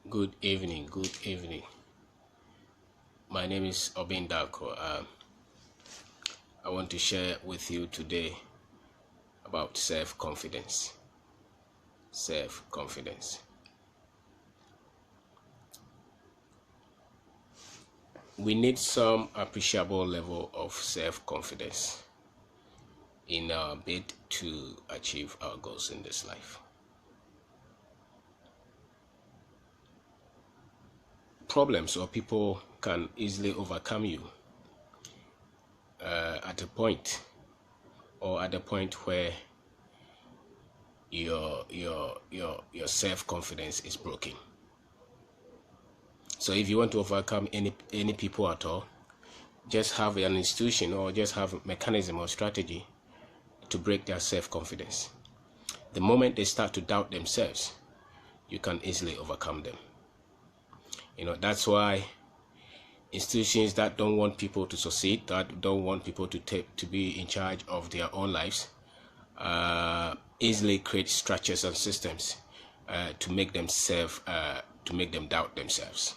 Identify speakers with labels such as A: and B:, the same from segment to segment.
A: Good evening. Good evening. My name is Obin Dako. I want to share with you today about self-confidence. Self-confidence. We need some appreciable level of self-confidence in our bid to achieve our goals in this life. Problems or people can easily overcome you at a point or at the point where your self-confidence is broken. So if you want to overcome any people at all, just have an institution or just have a mechanism or strategy to break their self-confidence. The moment they start to doubt themselves, you can easily overcome them. That's why institutions that don't want people to succeed, that don't want people to be in charge of their own lives, easily create structures and systems to make them doubt themselves.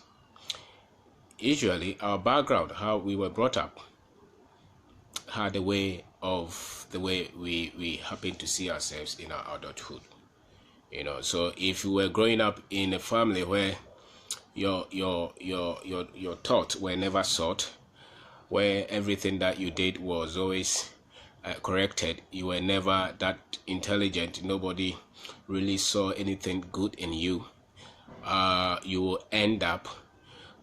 A: Usually, our background, how we were brought up, had a way we happen to see ourselves in our adulthood. So if you were growing up in a family where your thoughts were never sought, where everything that you did was always corrected, you were never that intelligent, nobody really saw anything good in you, you will end up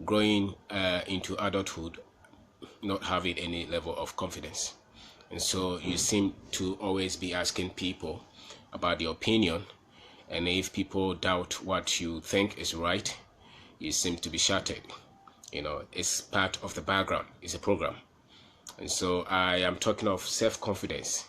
A: growing into adulthood not having any level of confidence. And so you seem to always be asking people about your opinion, and if people doubt what you think is right, you seem to be shattered. It's part of the background, it's a program. And so I am talking of self-confidence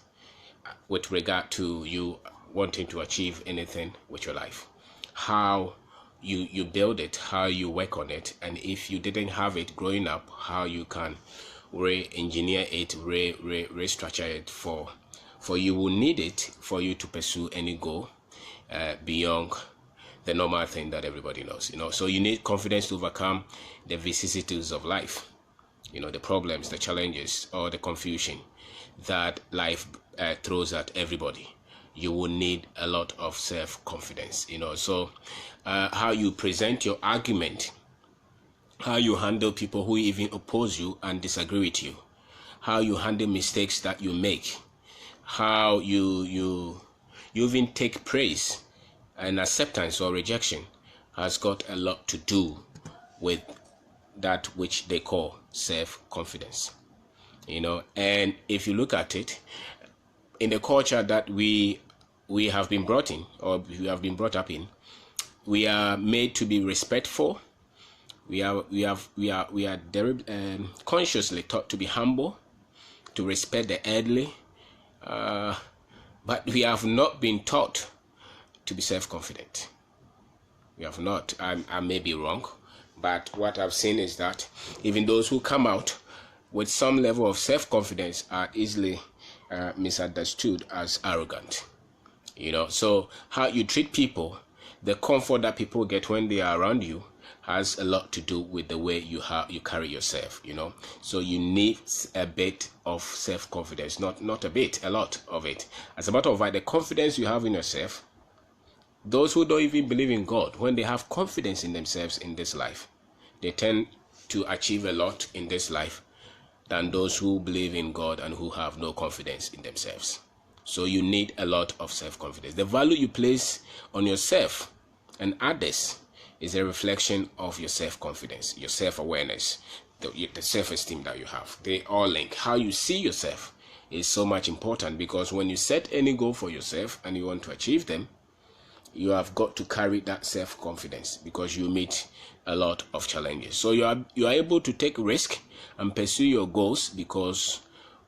A: with regard to you wanting to achieve anything with your life. How you build it, how you work on it, and if you didn't have it growing up, how you can re-engineer it, restructure it for you will need it for you to pursue any goal beyond the normal thing that everybody knows. So you need confidence to overcome the vicissitudes of life, the problems, the challenges, or the confusion that life throws at everybody. You will need a lot of self-confidence. So how you present your argument, how you handle people who even oppose you and disagree with you, how you handle mistakes that you make, how you even take praise and acceptance or rejection has got a lot to do with that which they call self-confidence. And if you look at it, in the culture that we have been brought in, or we have been brought up in, we are made to be respectful. We are consciously taught to be humble, to respect the elderly, but we have not been taught to be self-confident. We have not. I may be wrong, but what I've seen is that even those who come out with some level of self-confidence are easily misunderstood as arrogant. So how you treat people, the comfort that people get when they are around you, has a lot to do with the way you carry yourself. So you need a bit of self-confidence, not a bit, a lot of it. As a matter of fact, the confidence you have in yourself, those who don't even believe in God, when they have confidence in themselves in this life, they tend to achieve a lot in this life than those who believe in God and who have no confidence in themselves. So you need a lot of self-confidence. The value you place on yourself and others is a reflection of your self-confidence, your self-awareness, the self-esteem that you have. They all link. How you see yourself is so much important, because when you set any goal for yourself and you want to achieve them, you have got to carry that self-confidence, because you meet a lot of challenges. So you are able to take risk and pursue your goals because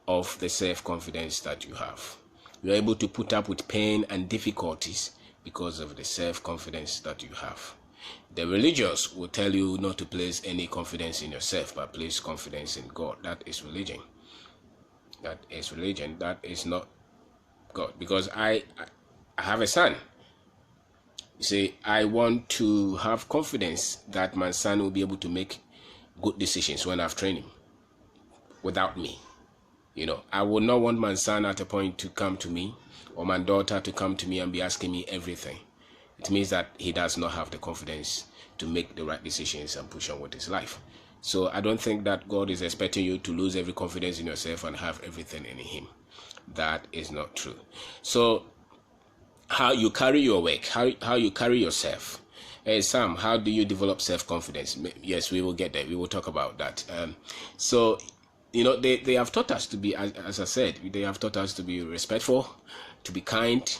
A: of the self-confidence that you have. You are able to put up with pain and difficulties because of the self-confidence that you have. The religious will tell you not to place any confidence in yourself, but place confidence in God. That is religion. That is religion. That is not God. Because I have a son. You say, I want to have confidence that my son will be able to make good decisions when I've trained him without me. You know, I would not want my son at a point to come to me or my daughter to come to me and be asking me everything. It means that he does not have the confidence to make the right decisions and push on with his life. So I don't think that God is expecting you to lose every confidence in yourself and have everything in him. That is not true. So how you carry your work, how you carry yourself. Hey Sam, how do you develop self-confidence? Yes, we will get there. We will talk about that. So, you know, they have taught us to be, as I said, they have taught us to be respectful, to be kind,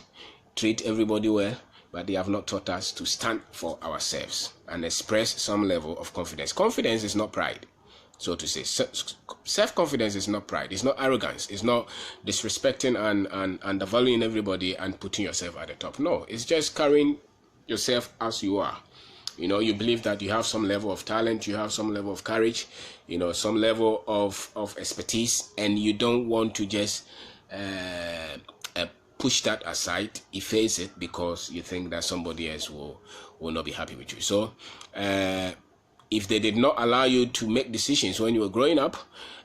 A: treat everybody well, but they have not taught us to stand for ourselves and express some level of confidence. Confidence is not pride, so to say. Self-confidence is not pride. It's not arrogance. It's not disrespecting and undervaluing everybody and putting yourself at the top. No, it's just carrying yourself as you are. You know, you believe that you have some level of talent, you have some level of courage, you know, some level of expertise, and you don't want to just push that aside, efface it, because you think that somebody else will not be happy with you. So if they did not allow you to make decisions when you were growing up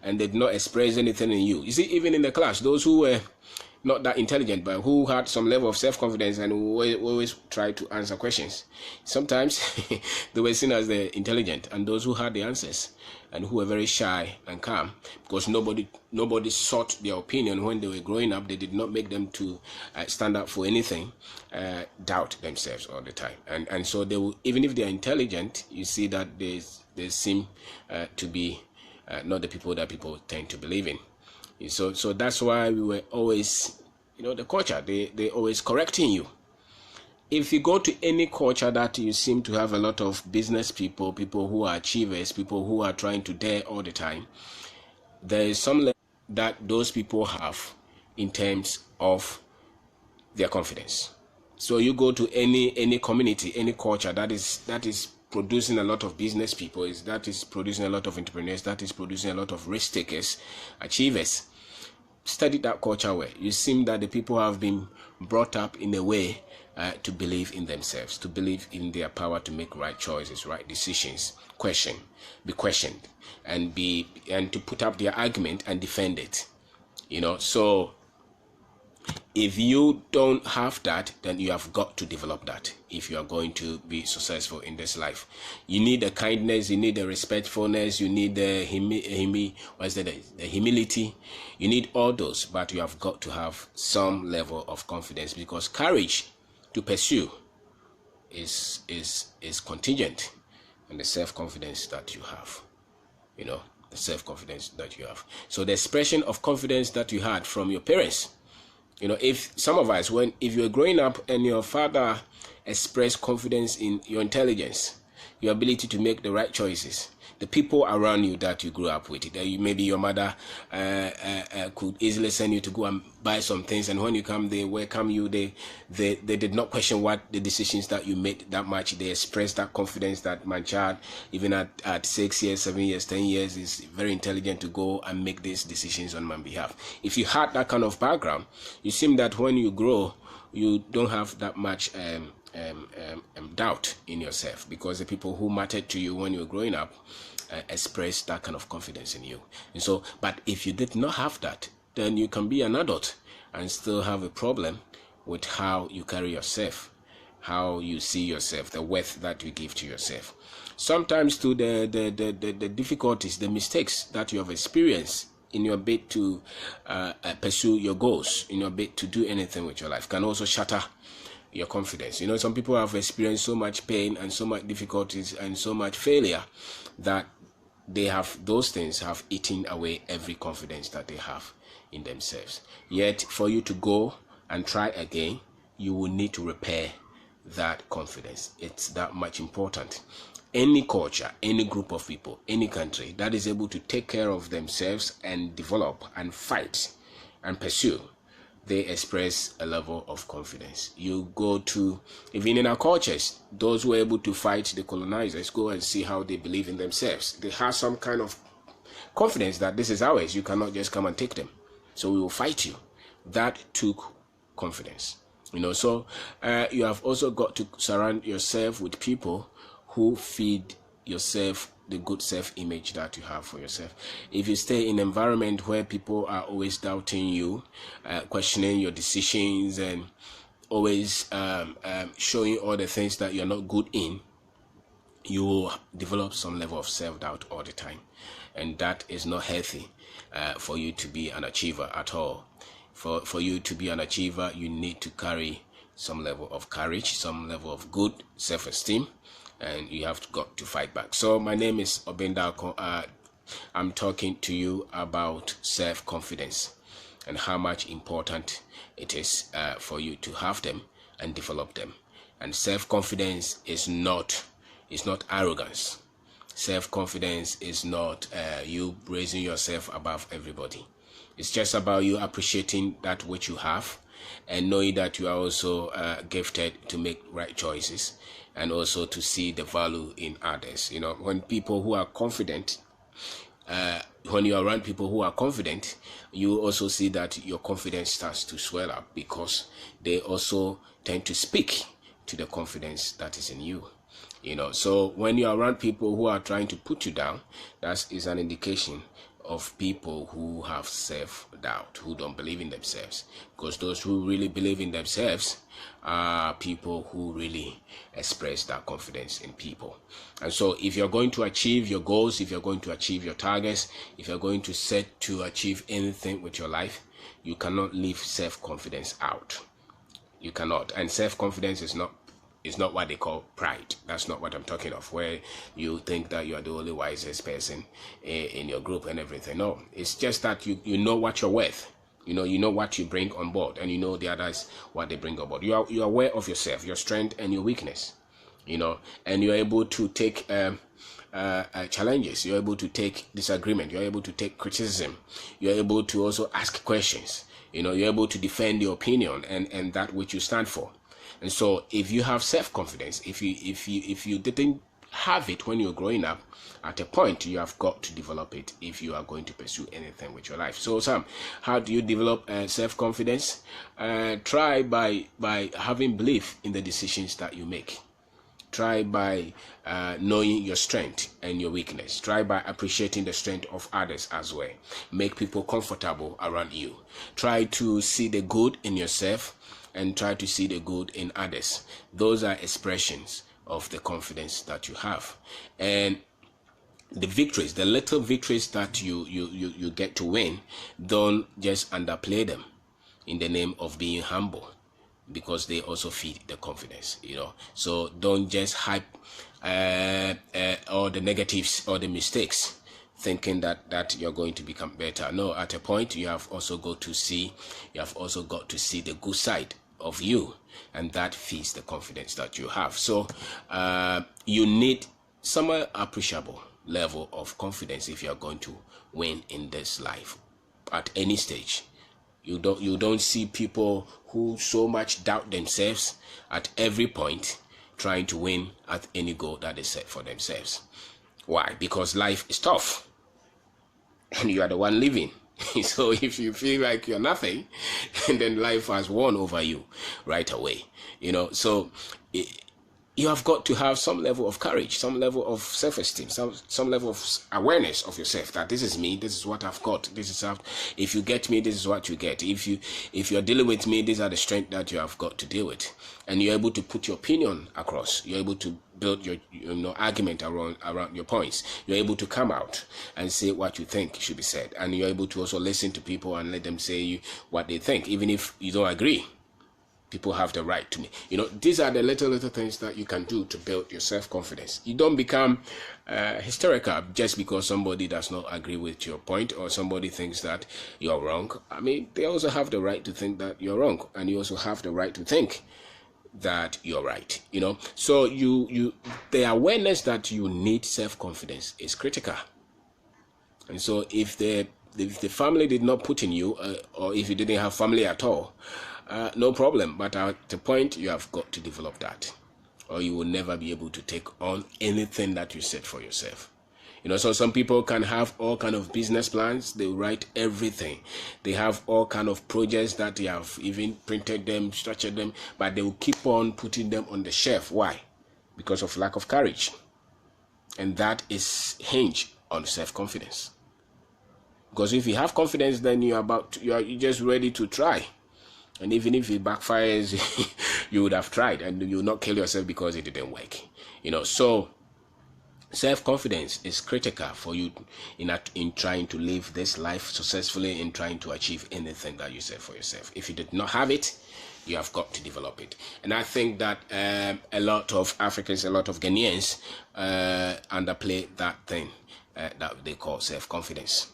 A: and they did not express anything in you, see, even in the class, those who were not that intelligent but who had some level of self-confidence and who always tried to answer questions, sometimes they were seen as the intelligent, and those who had the answers and who were very shy and calm, because nobody sought their opinion when they were growing up. They did not make them to stand up for anything, doubt themselves all the time, and so they will, even if they are intelligent, you see that they seem to be not the people that people tend to believe in. So that's why we were always, you know, the culture, they always correcting you. If you go to any culture that you seem to have a lot of business people who are achievers, people who are trying to dare all the time, there is some level that those people have in terms of their confidence. So you go to any community, any culture that is producing a lot of business people, that is producing a lot of entrepreneurs, that is producing a lot of risk takers, achievers. Study that culture where you seem that the people have been brought up in a way to believe in themselves, to believe in their power to make right choices, right decisions, be questioned, and to put up their argument and defend it. You know, so if you don't have that, then you have got to develop that if you are going to be successful in this life. You need the kindness, you need the respectfulness, you need the humility. You need all those, but you have got to have some level of confidence, because courage to pursue is contingent on the self-confidence that you have. You know, the self-confidence that you have. So the expression of confidence that you had from your parents. You know, if some of us, if you were growing up and your father expressed confidence in your intelligence, your ability to make the right choices, the people around you that you grew up with, maybe your mother could easily send you to go and buy some things, and when you come, they welcome you. They did not question what the decisions that you made that much. They expressed that confidence that my child, even at 6 years, 7 years, 10 years, is very intelligent to go and make these decisions on my behalf. If you had that kind of background, you seem that when you grow, you don't have that much doubt in yourself, because the people who mattered to you when you were growing up expressed that kind of confidence in you. And so, but if you did not have that, then you can be an adult and still have a problem with how you carry yourself, how you see yourself, the worth that you give to yourself. Sometimes to the difficulties, the mistakes that you have experienced in your bid to pursue your goals, in your bid to do anything with your life, can also shatter your confidence. You know, some people have experienced so much pain and so much difficulties and so much failure that those things have eaten away every confidence that they have in themselves. Yet for you to go and try again, you will need to repair that confidence. It's that much important. Any culture, any group of people, any country that is able to take care of themselves and develop and fight and pursue, they express a level of confidence. You go to, even in our cultures, those who are able to fight the colonizers, go and see how they believe in themselves. They have some kind of confidence that this is ours. You cannot just come and take them. So we will fight you. That took confidence. So you have also got to surround yourself with people who feed yourself the good self-image that you have for yourself. If you stay in an environment where people are always doubting you, questioning your decisions, and always showing all the things that you're not good in, you will develop some level of self-doubt all the time, and that is not healthy for you to be an achiever at all. For you to be an achiever, you need to carry some level of courage, some level of good self-esteem, and you have got to fight back. So my name is Obendako. I'm talking to you about self-confidence and how much important it is for you to have them and develop them. And self-confidence is not arrogance. Self-confidence is not you raising yourself above everybody. It's just about you appreciating that which you have and knowing that you are also gifted to make right choices and also to see the value in others. When people who are confident, when you are around people who are confident, you also see that your confidence starts to swell up because they also tend to speak to the confidence that is in you. So when you are around people who are trying to put you down, that is an indication of people who have self-doubt, who don't believe in themselves. Because those who really believe in themselves are people who really express that confidence in people. And so if you're going to achieve your goals, if you're going to achieve your targets, if you're going to set to achieve anything with your life, you cannot leave self-confidence out. You cannot. And self-confidence is not what they call pride. That's not what I'm talking of, where you think that you are the only wisest person in your group and everything. No, it's just that you know what you're worth. You know what you bring on board, and you know the others what they bring on board. You are aware of yourself, your strength and your weakness. And you're able to take challenges. You're able to take disagreement. You're able to take criticism. You're able to also ask questions. You're able to defend your opinion and that which you stand for. And so if you have self-confidence, if you didn't have it when you're growing up, at a point you have got to develop it if you are going to pursue anything with your life. So Sam, how do you develop self-confidence? Try by having belief in the decisions that you make. Try by knowing your strength and your weakness. Try by appreciating the strength of others as well. Make people comfortable around you. Try to see the good in yourself and try to see the good in others. Those are expressions of the confidence that you have. And the victories, the little victories that you get to win, don't just underplay them in the name of being humble, because they also feed the confidence. So don't just hype all the negatives or the mistakes, thinking that you're going to become better. No, at a point you have also got to see the good side of you, and that feeds the confidence that you have. So you need some appreciable level of confidence if you are going to win in this life at any stage. You don't see people who so much doubt themselves at every point, trying to win at any goal that they set for themselves. Why? Because life is tough and you are the one living. So if you feel like you're nothing, then life has won over you right away. So you have got to have some level of courage, some level of self-esteem, some level of awareness of yourself, that this is me, this is what I've got, this is how, if you get me, this is what you get. If you're dealing with me, these are the strengths that you have got to deal with. And you're able to put your opinion across. You're able to build your argument around your points. You're able to come out and say what you think should be said. And you're able to also listen to people and let them say what they think, even if you don't agree. People have the right to me. These are the little things that you can do to build your self-confidence. You don't become hysterical just because somebody does not agree with your point, or somebody thinks that you're wrong. I mean, they also have the right to think that you're wrong, and you also have the right to think that you're right. So the awareness that you need self-confidence is critical. And so if the family did not put in you, or if you didn't have family at all, no problem. But at the point, you have got to develop that, or you will never be able to take on anything that you set for yourself. So some people can have all kind of business plans. They write everything. They have all kind of projects that they have even printed them, structured them, but they will keep on putting them on the shelf. Why? Because of lack of courage. And that is hinged on self-confidence. Because if you have confidence, then you're just ready to try. And even if it backfires, you would have tried, and you will not kill yourself because it didn't work. So self-confidence is critical for you in trying to live this life successfully, in trying to achieve anything that you set for yourself. If you did not have it, you have got to develop it. And I think that a lot of Africans, a lot of Ghanaians underplay that thing that they call self-confidence.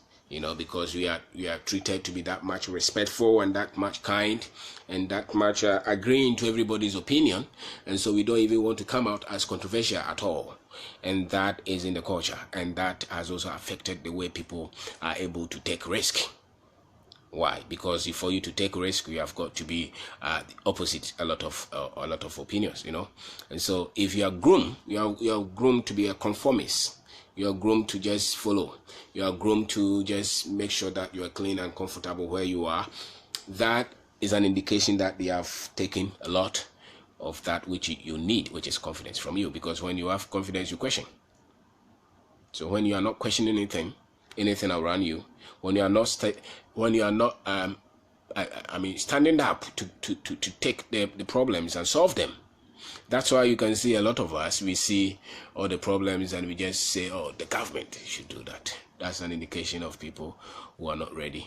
A: Because we are treated to be that much respectful and that much kind and that much agreeing to everybody's opinion, and so we don't even want to come out as controversial at all. And that is in the culture, and that has also affected the way people are able to take risk. Why? Because for you to take risk, you have got to be opposite a lot of opinions, And so if you are groomed, you are groomed to be a conformist. You are groomed to just follow. You are groomed to just make sure that you are clean and comfortable where you are. That is an indication that they have taken a lot of that which you need, which is confidence from you. Because when you have confidence, you question. So when you are not questioning anything around you, when you are not standing up to take the problems and solve them. That's why you can see a lot of us, we see all the problems and we just say, oh, the government should do that. That's an indication of people who are not ready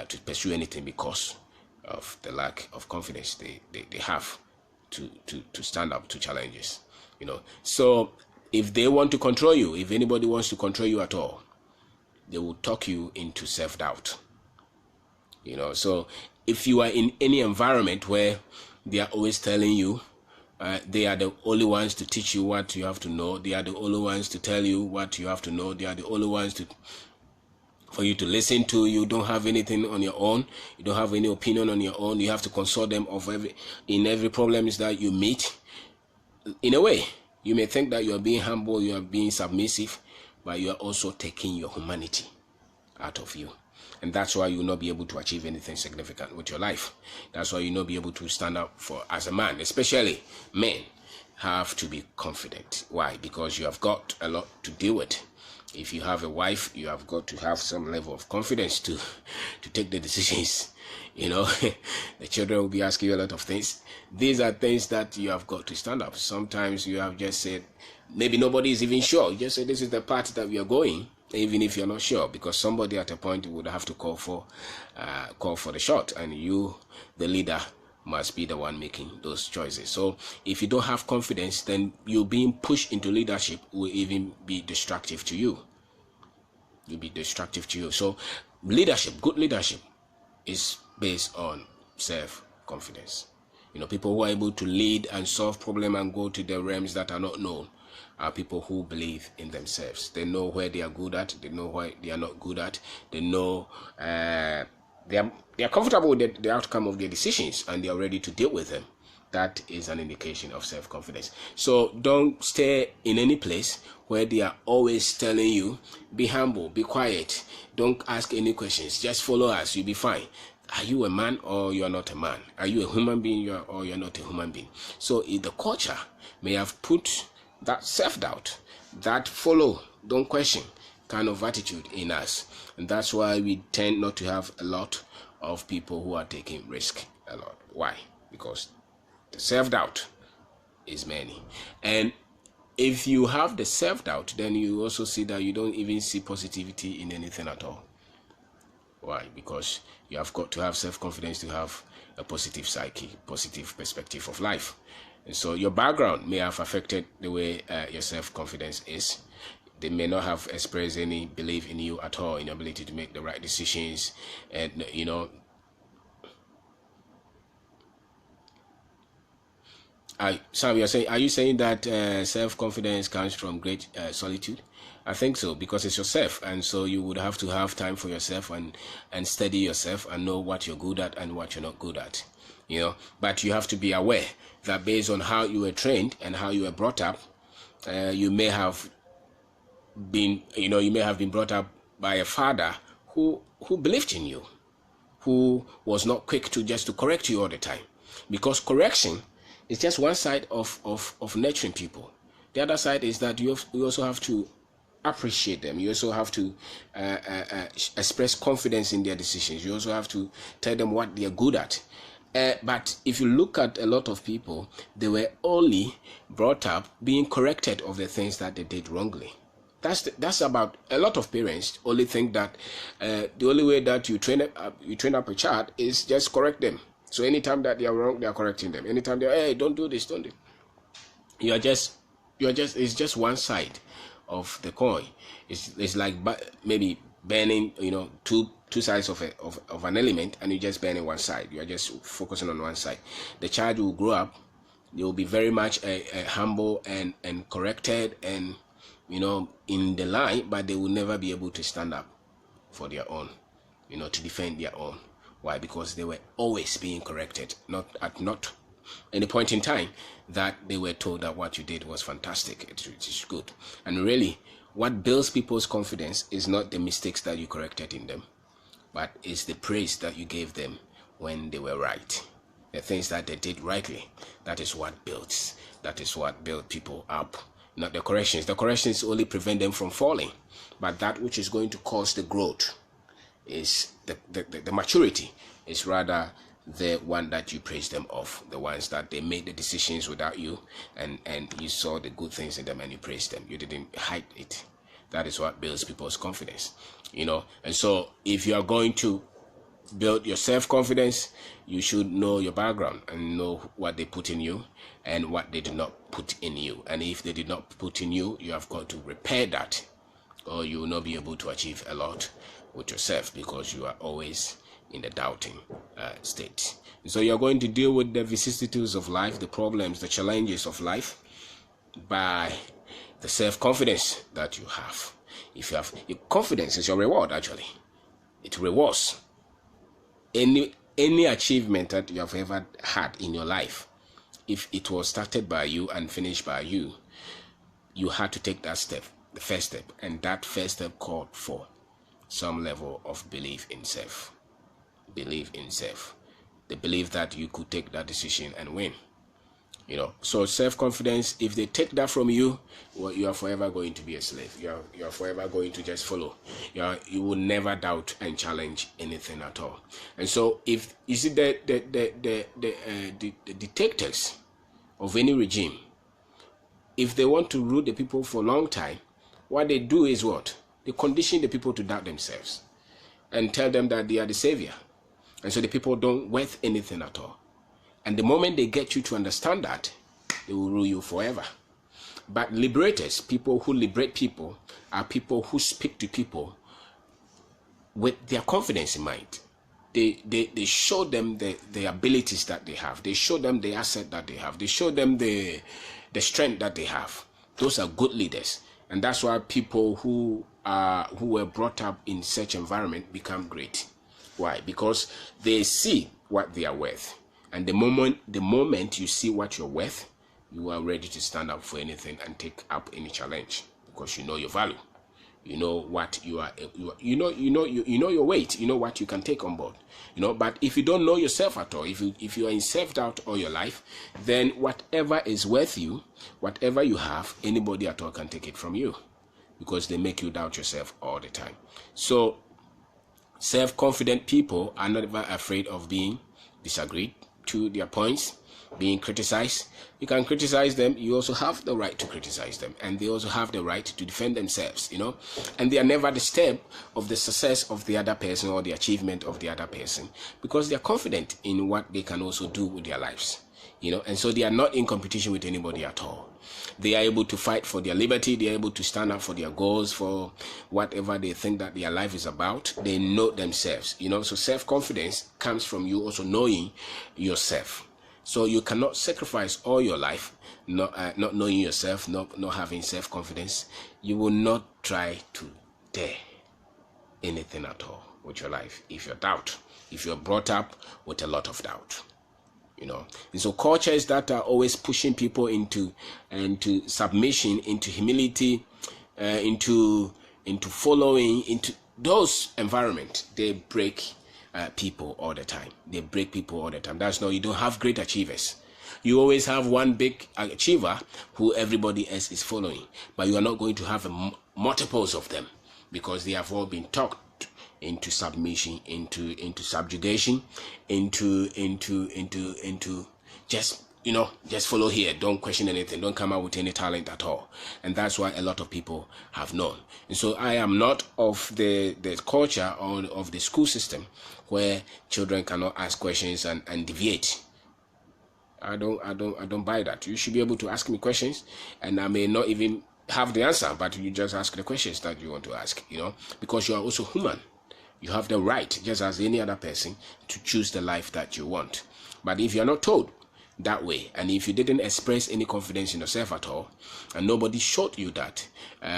A: to pursue anything because of the lack of confidence they have to stand up to challenges. So if they want to control you, if anybody wants to control you at all, they will talk you into self-doubt. So if you are in any environment where they are always telling you, they are the only ones to teach you what you have to know. They are the only ones to tell you what you have to know. They are the only ones for you to listen to. You don't have anything on your own. You don't have any opinion on your own. You have to consult them in every problems that you meet. In a way, you may think that you are being humble, you are being submissive, but you are also taking your humanity out of you. And that's why you will not be able to achieve anything significant with your life. That's why you will not be able to stand up as a man. Especially men have to be confident. Why? Because you have got a lot to deal with. If you have a wife, you have got to have some level of confidence to take the decisions. The children will be asking you a lot of things. These are things that you have got to stand up. Sometimes you have just said, maybe nobody is even sure. You just say, this is the path that we are going. Even if you're not sure, because somebody at a point would have to call for the shot, and you, the leader, must be the one making those choices. So if you don't have confidence, then you being pushed into leadership will even be destructive to you. Will be destructive to you. So leadership, good leadership, is based on self-confidence. People who are able to lead and solve problems and go to the realms that are not known are people who believe in themselves. They know where they are good at. They know where they are not good at. They know they are comfortable with the outcome of their decisions, and they are ready to deal with them. That is an indication of self-confidence. So don't stay in any place where they are always telling you, be humble, be quiet, don't ask any questions, just follow us, you'll be fine. Are you a man or you are not a man? Are you a human being or you are not a human being? So if the culture may have put that self-doubt, that follow, don't question kind of attitude in us. And that's why we tend not to have a lot of people who are taking risk a lot. Why? Because the self-doubt is many. And if you have the self-doubt, then you also see that you don't even see positivity in anything at all. Why? Because you have got to have self-confidence to have a positive psyche, positive perspective of life. And so your background may have affected the way your self-confidence is. They may not have expressed any belief in you at all, in your ability to make the right decisions. And, Sam, are you saying that self-confidence comes from great solitude? I think so, because it's yourself, and so you would have to have time for yourself and study yourself and know what you're good at and what you're not good at. But you have to be aware that based on how you were trained and how you were brought up, you may have been, you may have been brought up by a father who believed in you, who was not quick to just to correct you all the time, because correction is just one side of nurturing people. The other side is that you also have to appreciate them. You also have to express confidence in their decisions. You also have to tell them what they are good at. But if you look at a lot of people, they were only brought up being corrected of the things that they did wrongly. That's about a lot of parents only think that the only way that you train up a child is just correct them. So anytime that they are wrong, they are correcting them. Anytime they are, hey, don't do this, don't do it. It's just one side of the coin. It's like maybe burning, two sides of an element, and you just burning one side. You are just focusing on one side. The child will grow up. They will be very much humble and corrected and in the line, but they will never be able to stand up for their own, to defend their own. Why? Because they were always being corrected, not any point in time that they were told that what you did was fantastic, it is good. And really, what builds people's confidence is not the mistakes that you corrected in them, but it's the praise that you gave them when they were right. The things that they did rightly, that is what builds. That is what builds people up. Not the corrections. The corrections only prevent them from falling. But that which is going to cause the growth is the maturity, is rather the one that you praise them of, the ones that they made the decisions without you, and you saw the good things in them and you praised them. You didn't hide it. That is what builds people's confidence. And so if you are going to build your self-confidence, you should know your background and know what they put in you and what they did not put in you. And if they did not put in you, you have got to repair that, or you will not be able to achieve a lot with yourself, because you are always in the doubting state. So you're going to deal with the vicissitudes of life, the problems, the challenges of life, by the self-confidence that you have. If you have your confidence, is your reward. Actually, it rewards any achievement that you have ever had in your life. If it was started by you and finished by you, you had to take that step, the first step, and that first step called for some level of belief in self. Believe in self. The belief that you could take that decision and win. So self-confidence, if they take that from you, well, you are forever going to be a slave. You are forever going to just follow. You will never doubt and challenge anything at all. And so, if you see the dictators of any regime, if they want to rule the people for a long time, what they do is what? They condition the people to doubt themselves and tell them that they are the savior. And so the people don't worth anything at all. And the moment they get you to understand that, they will rule you forever. But liberators, people who liberate people, are people who speak to people with their confidence in mind. They show them the abilities that they have. They show them the asset that they have. They show them the strength that they have. Those are good leaders. And that's why people who were brought up in such environment become great. Why? Because they see what they are worth. And the moment you see what you're worth, you are ready to stand up for anything and take up any challenge, because you know your value. You know what you are. You know your weight. You know what you can take on board. But if you don't know yourself at all, if you are in self-doubt all your life, then whatever is worth you, whatever you have, anybody at all can take it from you, because they make you doubt yourself all the time. So self-confident people are never afraid of being disagreed to their points, being criticized. You can criticize them. You also have the right to criticize them, and they also have the right to defend themselves, and they are never disturbed of the success of the other person or the achievement of the other person, because they are confident in what they can also do with their lives, and so they are not in competition with anybody at all. They are able to fight for their liberty. They are able to stand up for their goals, for whatever they think that their life is about. They know themselves, so self-confidence comes from you also knowing yourself. So you cannot sacrifice all your life not knowing yourself, not having self-confidence. You will not try to dare anything at all with your life if you're brought up with a lot of doubt. And so cultures that are always pushing people into submission, into humility, into following, into those environment, they break people all the time. They break people all the time. That's no, you don't have great achievers. You always have one big achiever who everybody else is following, but you are not going to have multiples of them, because they have all been talked into submission, into subjugation, into just, you know, just follow here, don't question anything, don't come out with any talent at all. And that's why a lot of people have known. And so I am not of the culture or of the school system where children cannot ask questions and deviate. I don't buy that. You should be able to ask me questions, and I may not even have the answer, but you just ask the questions that you want to ask, you know, because you are also human. You have the right, just as any other person, to choose the life that you want. But if you're not told that way, and if you didn't express any confidence in yourself at all, and nobody showed you that,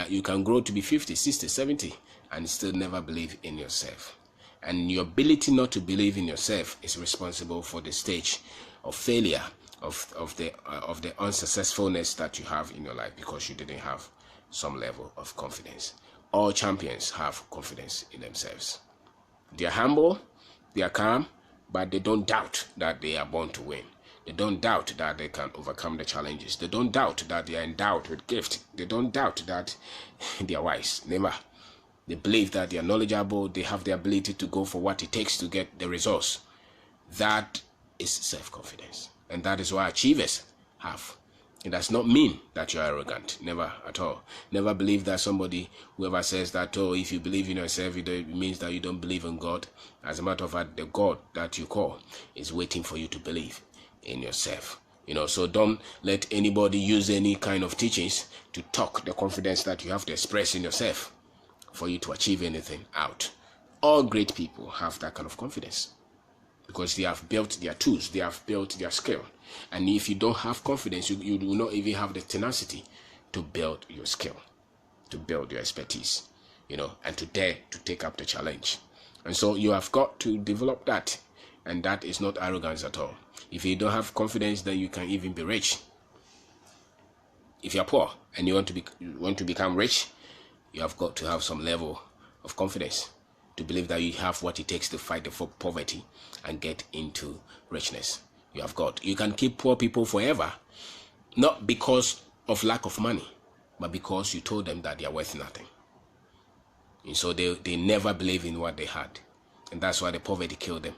A: you can grow to be 50, 60, 70, and still never believe in yourself. And your ability not to believe in yourself is responsible for the stage of failure, of the unsuccessfulness that you have in your life, because you didn't have some level of confidence. All champions have confidence in themselves. They are humble, they are calm, but they don't doubt that they are born to win. They don't doubt that they can overcome the challenges. They don't doubt that they are endowed with gift. They don't doubt that they are wise. Never. They believe that they are knowledgeable. They have the ability to go for what it takes to get the results. That is self-confidence. And that is what achievers have. It does not mean that you are arrogant. Never at all. Never believe that somebody, whoever says that, oh, if you believe in yourself, it means that you don't believe in God. As a matter of fact, the God that you call is waiting for you to believe in yourself. You know, so don't let anybody use any kind of teachings to talk the confidence that you have to express in yourself for you to achieve anything out. All great people have that kind of confidence, because they have built their tools, they have built their skill. And if you don't have confidence, you will not even have the tenacity to build your skill, to build your expertise, you know, and to dare to take up the challenge. And so you have got to develop that. And that is not arrogance at all. If you don't have confidence, then you can even be rich. If you're poor and you want to become rich, you have got to have some level of confidence to believe that you have what it takes to fight the poverty and get into richness. You can keep poor people forever, not because of lack of money, but because you told them that they are worth nothing. And so they never believe in what they had. And that's why the poverty killed them.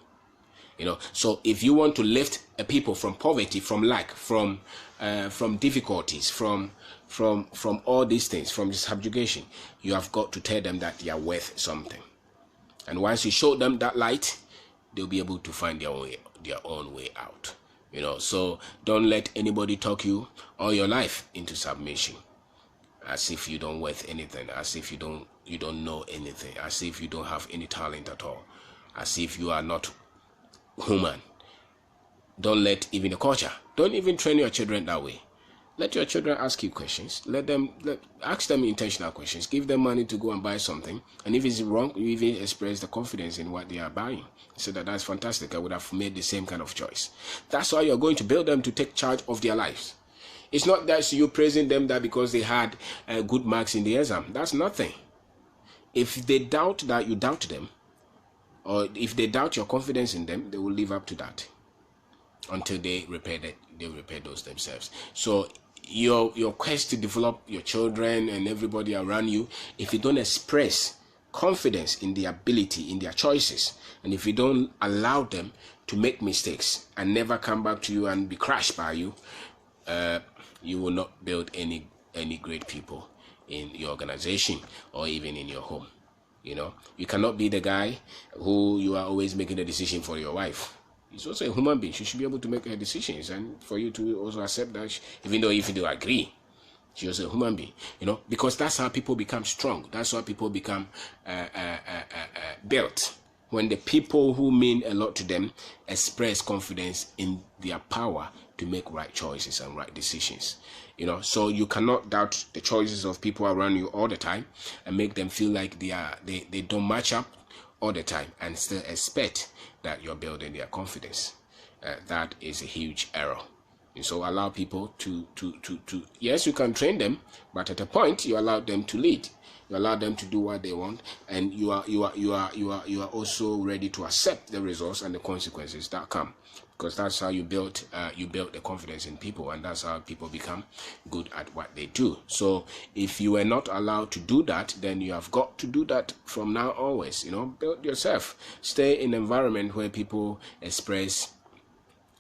A: You know, so if you want to lift a people from poverty, from lack, from difficulties, from all these things, from subjugation, you have got to tell them that they are worth something. And once you show them that light, they'll be able to find their own way out. You know, so don't let anybody talk you all your life into submission, as if you don't worth anything, as if you don't know anything, as if you don't have any talent at all, as if you are not human. Don't let even the culture. Don't even train your children that way. Let your children ask you questions. Ask them intentional questions. Give them money to go and buy something. And if it's wrong, you even express the confidence in what they are buying. So that's fantastic. I would have made the same kind of choice. That's how you're going to build them to take charge of their lives. It's not that you praising them that because they had good marks in the exam. That's nothing. If they doubt that you doubt them, or if they doubt your confidence in them, they will live up to that until they repair those themselves. So your quest to develop your children and everybody around you, if you don't express confidence in their ability, in their choices, and if you don't allow them to make mistakes and never come back to you and be crushed by you, you will not build any great people in your organization or even in your home. You know, you cannot be the guy who you are always making a decision for your wife. She's also a human being. She should be able to make her decisions, and for you to also accept that, even though if you do agree, she's also a human being. You know, because that's how people become strong. That's how people become built. When the people who mean a lot to them express confidence in their power to make right choices and right decisions. You know, so you cannot doubt the choices of people around you all the time and make them feel like they don't match up all the time and still expect that you're building their confidence. That is a huge error. And so allow people to yes, you can train them, but at a point you allow them to lead. You allow them to do what they want, and you are also ready to accept the results and the consequences that come, because that's how you build the confidence in people, and that's how people become good at what they do. So if you were not allowed to do that, then you have got to do that from now always. Build yourself. Stay in an environment where people express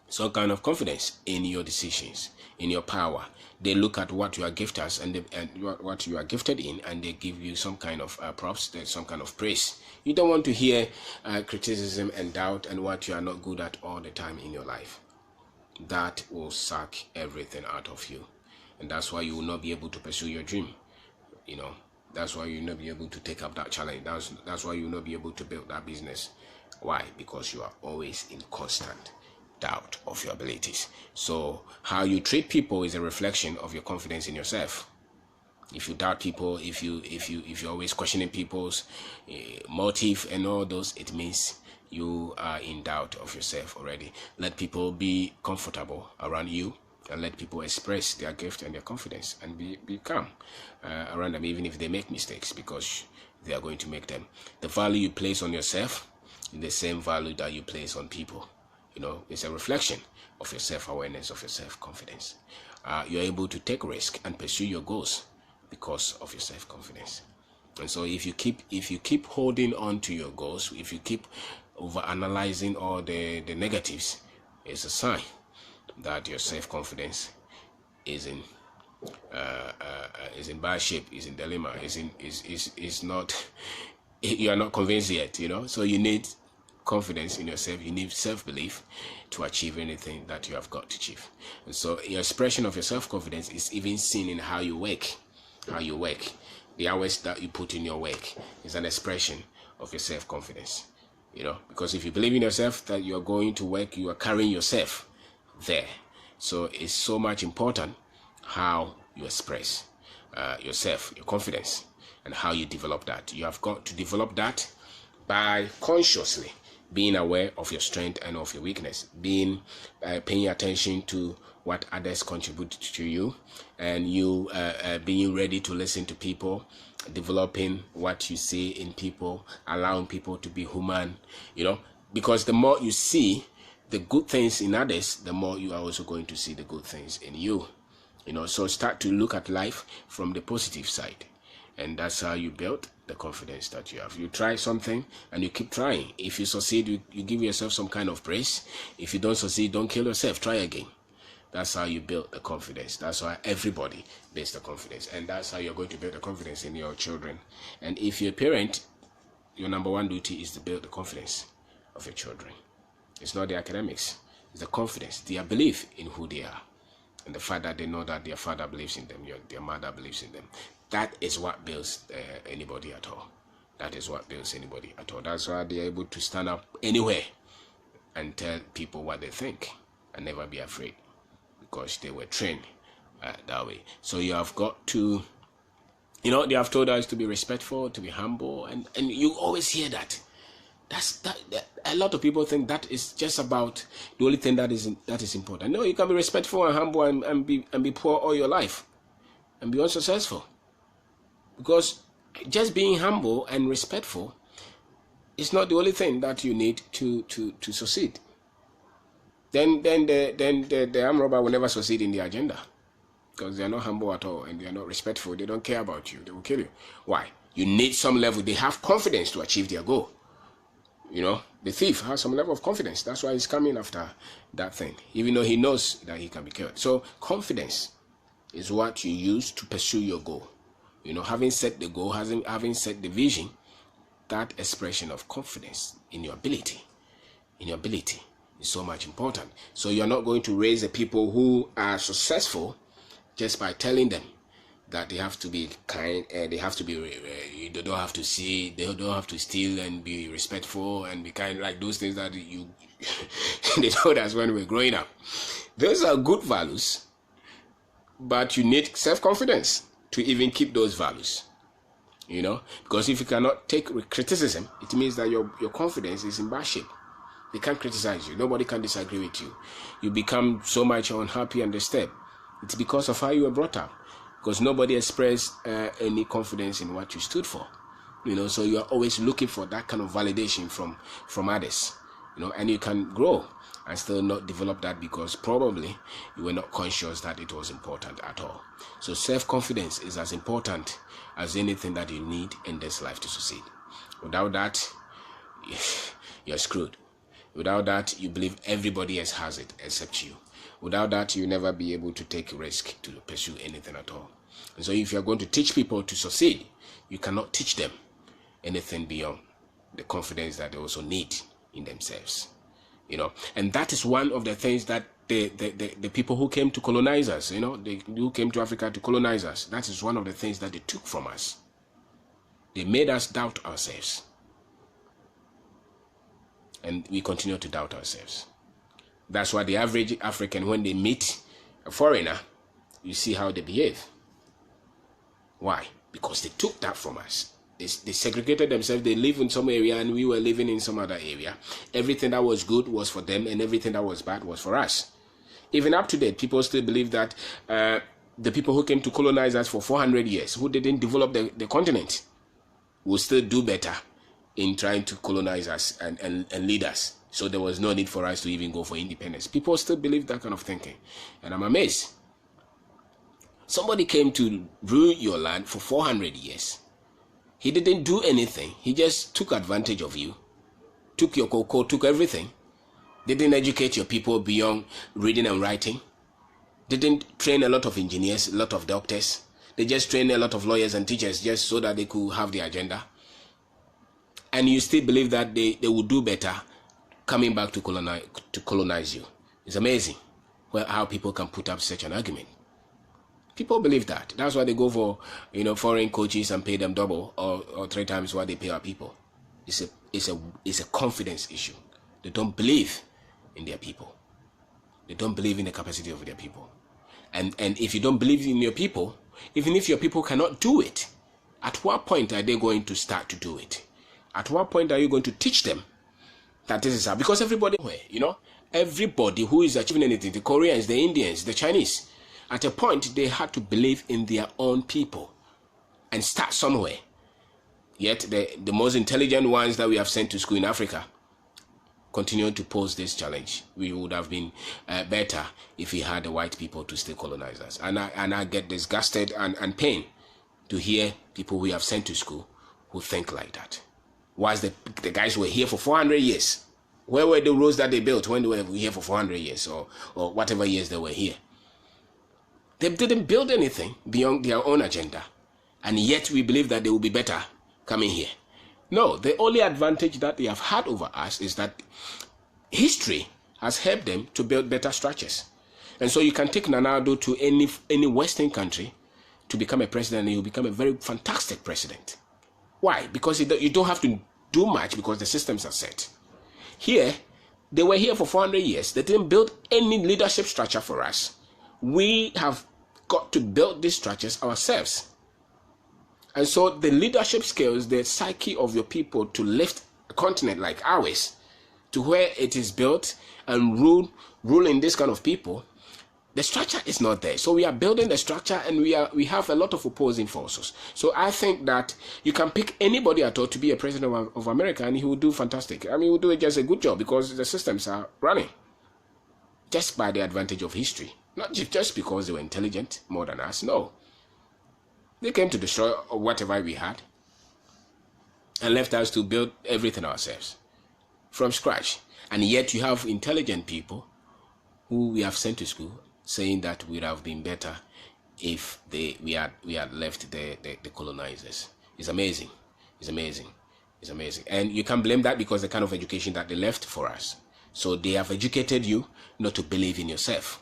A: some kind of confidence in your decisions, in your power. They look at what you are gifted as and what you are gifted in, and they give you some kind of props, there's some kind of praise. You don't want to hear criticism and doubt and what you are not good at all the time in your life. That will suck everything out of you, and that's why you will not be able to pursue your dream. That's why you will not be able to take up that challenge. That's why you will not be able to build that business. Why? Because you are always in constant doubt of your abilities. So how you treat people is a reflection of your confidence in yourself. If you doubt people, if you're always questioning people's motive and all those, it means you are in doubt of yourself already. Let people be comfortable around you, and let people express their gift and their confidence, and be calm around them, even if they make mistakes, because they are going to make them. The value you place on yourself is the same value that you place on people. It's a reflection of your self-awareness, of your self-confidence. You're able to take risk and pursue your goals because of your self-confidence. And so if you keep holding on to your goals, if you keep over-analyzing all the negatives, it's a sign that your self-confidence is in bad shape, is in dilemma, is not, you are not convinced yet. So you need confidence in yourself. You need self-belief to achieve anything that you have got to achieve. And so your expression of your self-confidence is even seen in how you work. The hours that you put in your work is an expression of your self-confidence. Because if you believe in yourself that you are going to work, you are carrying yourself there. So it's so much important how you express yourself, your confidence, and how you develop that. You have got to develop that by consciously being aware of your strength and of your weakness, paying attention to what others contribute to you, and you being ready to listen to people, developing what you see in people, allowing people to be human, because the more you see the good things in others, the more you are also going to see the good things in you. So start to look at life from the positive side, and that's how you build the confidence that you have. You try something and you keep trying. If you succeed, you give yourself some kind of praise. If you don't succeed, don't kill yourself. Try again. That's how you build the confidence. That's why everybody builds the confidence, and that's how you're going to build the confidence in your children. And if you're a parent, your number one duty is to build the confidence of your children. It's not the academics, it's the confidence, their belief in who they are, and the fact that they know that their father believes in them, their mother believes in them. That is what builds anybody at all. That is what builds anybody at all. That's why they're able to stand up anywhere and tell people what they think and never be afraid, because they were trained that way. So you have got to, they have told us to be respectful, to be humble, and you always hear that. That a lot of people think that is just about the only thing that is important. No, you can be respectful and humble and be poor all your life and be unsuccessful. Because just being humble and respectful is not the only thing that you need to succeed. Then the armed robber will never succeed in the agenda, because they are not humble at all and they are not respectful. They don't care about you. They will kill you. Why? You need some level. They have confidence to achieve their goal. The thief has some level of confidence. That's why he's coming after that thing, even though he knows that he can be killed. So confidence is what you use to pursue your goal. Having set the goal, having set the vision, that expression of confidence in your ability is so much important. So you're not going to raise the people who are successful just by telling them that they have to be kind, they have to be, they don't have to steal and be respectful and be kind, like those things that they told us when we were growing up. Those are good values, but you need self-confidence to even keep those values, because if you cannot take criticism, it means that your confidence is in bad shape. They can't criticize you. Nobody can disagree with you. You become so much unhappy and disturbed. It's because of how you were brought up. Because nobody expressed any confidence in what you stood for. So you are always looking for that kind of validation from others. And you can grow and still not develop that because probably you were not conscious that it was important at all. So self-confidence is as important as anything that you need in this life to succeed. Without that, you're screwed. Without that, you believe everybody else has it except you. Without that, you'll never be able to take a risk to pursue anything at all. And so if you're going to teach people to succeed, you cannot teach them anything beyond the confidence that they also need in themselves. And that is one of the things that the people who came to colonize us, who came to Africa to colonize us, that is one of the things that they took from us. They made us doubt ourselves. And we continue to doubt ourselves. That's why the average African, when they meet a foreigner, you see how they behave. Why? Because they took that from us. They segregated themselves. They live in some area and we were living in some other area. Everything that was good was for them and everything that was bad was for us. Even up to date, people still believe that the people who came to colonize us for 400 years, who didn't develop the continent, will still do better in trying to colonize us and lead us. So there was no need for us to even go for independence. People still believe that kind of thinking. And I'm amazed. Somebody came to rule your land for 400 years. He didn't do anything. He just took advantage of you. Took your cocoa, took everything. Didn't educate your people beyond reading and writing. Didn't train a lot of engineers, a lot of doctors. They just trained a lot of lawyers and teachers just so that they could have the agenda. And you still believe that they would do better coming back to colonize you. It's amazing how people can put up such an argument. People believe that. That's why they go for foreign coaches and pay them double or 3 times what they pay our people. It's a confidence issue. They don't believe in their people. They don't believe in the capacity of their people. And if you don't believe in your people, even if your people cannot do it, at what point are they going to start to do it? At what point are you going to teach them that this is how? Because everybody who is achieving anything, the Koreans, the Indians, the Chinese, at a point they had to believe in their own people and start somewhere. Yet the most intelligent ones that we have sent to school in Africa continue to pose this challenge. We would have been better if we had the white people to still colonize us. And I get disgusted and pain to hear people we have sent to school who think like that. Whilst the guys were here for 400 years. Where were the roads that they built when they were here for 400 years or whatever years they were here? They didn't build anything beyond their own agenda. And yet we believe that they will be better coming here. No, the only advantage that they have had over us is that history has helped them to build better structures. And so you can take Nana Addo to any Western country to become a president and he'll become a very fantastic president. Why? Because you don't have to do much because the systems are set. Here, they were here for 400 years. They didn't build any leadership structure for us. We have got to build these structures ourselves. And so the leadership skills, the psyche of your people to lift a continent like ours to where it is built and ruling this kind of people, the structure is not there. So we are building the structure and we have a lot of opposing forces. So I think that you can pick anybody at all to be a president of America and he will do fantastic. I mean, he will do just a good job because the systems are running. Just by the advantage of history. Not just because they were intelligent more than us. No. They came to destroy whatever we had and left us to build everything ourselves from scratch. And yet you have intelligent people who we have sent to school saying that we would have been better if we had left the colonizers. It's amazing. It's amazing. It's amazing. And you can't blame that because the kind of education that they left for us. So they have educated you not to believe in yourself,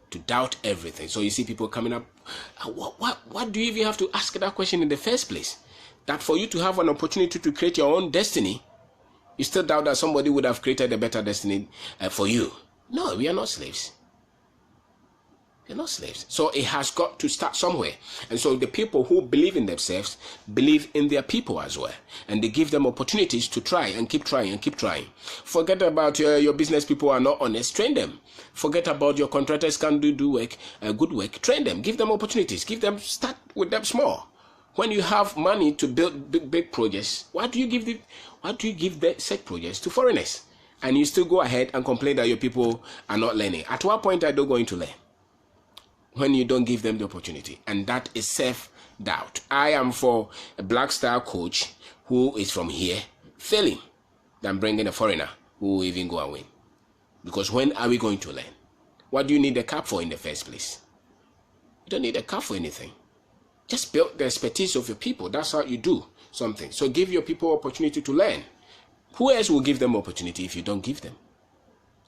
A: to doubt everything. So you see people coming up, what do you even have to ask that question in the first place? That for you to have an opportunity to create your own destiny, you still doubt that somebody would have created a better destiny for you. No, we are not slaves. They're not slaves. So it has got to start somewhere. And so the people who believe in themselves believe in their people as well. And they give them opportunities to try and keep trying and keep trying. Forget about your business people are not honest. Train them. Forget about your contractors can't do work, good work. Train them. Give them opportunities. Start with them small. When you have money to build big projects, why do you give such projects to foreigners? And you still go ahead and complain that your people are not learning. At what point are they going to learn? When you don't give them the opportunity. And that is self-doubt. I am for a black star coach who is from here failing than bringing a foreigner who will even go and win. Because when are we going to learn? What do you need a cap for in the first place? You don't need a cap for anything. Just build the expertise of your people. That's how you do something. So give your people opportunity to learn. Who else will give them opportunity if you don't give them?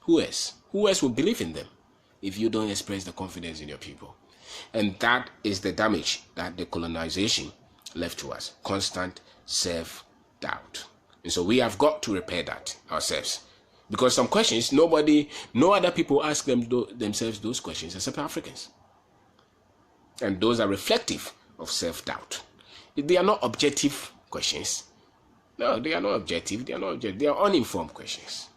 A: Who else? Who else will believe in them if you don't express the confidence in your people? And that is the damage that the colonization left to us. Constant self-doubt. And so we have got to repair that ourselves. Because some questions, no other people ask themselves those questions except Africans. And those are reflective of self-doubt. They are not objective questions. No, they are not objective. They are not objective. They are uninformed questions.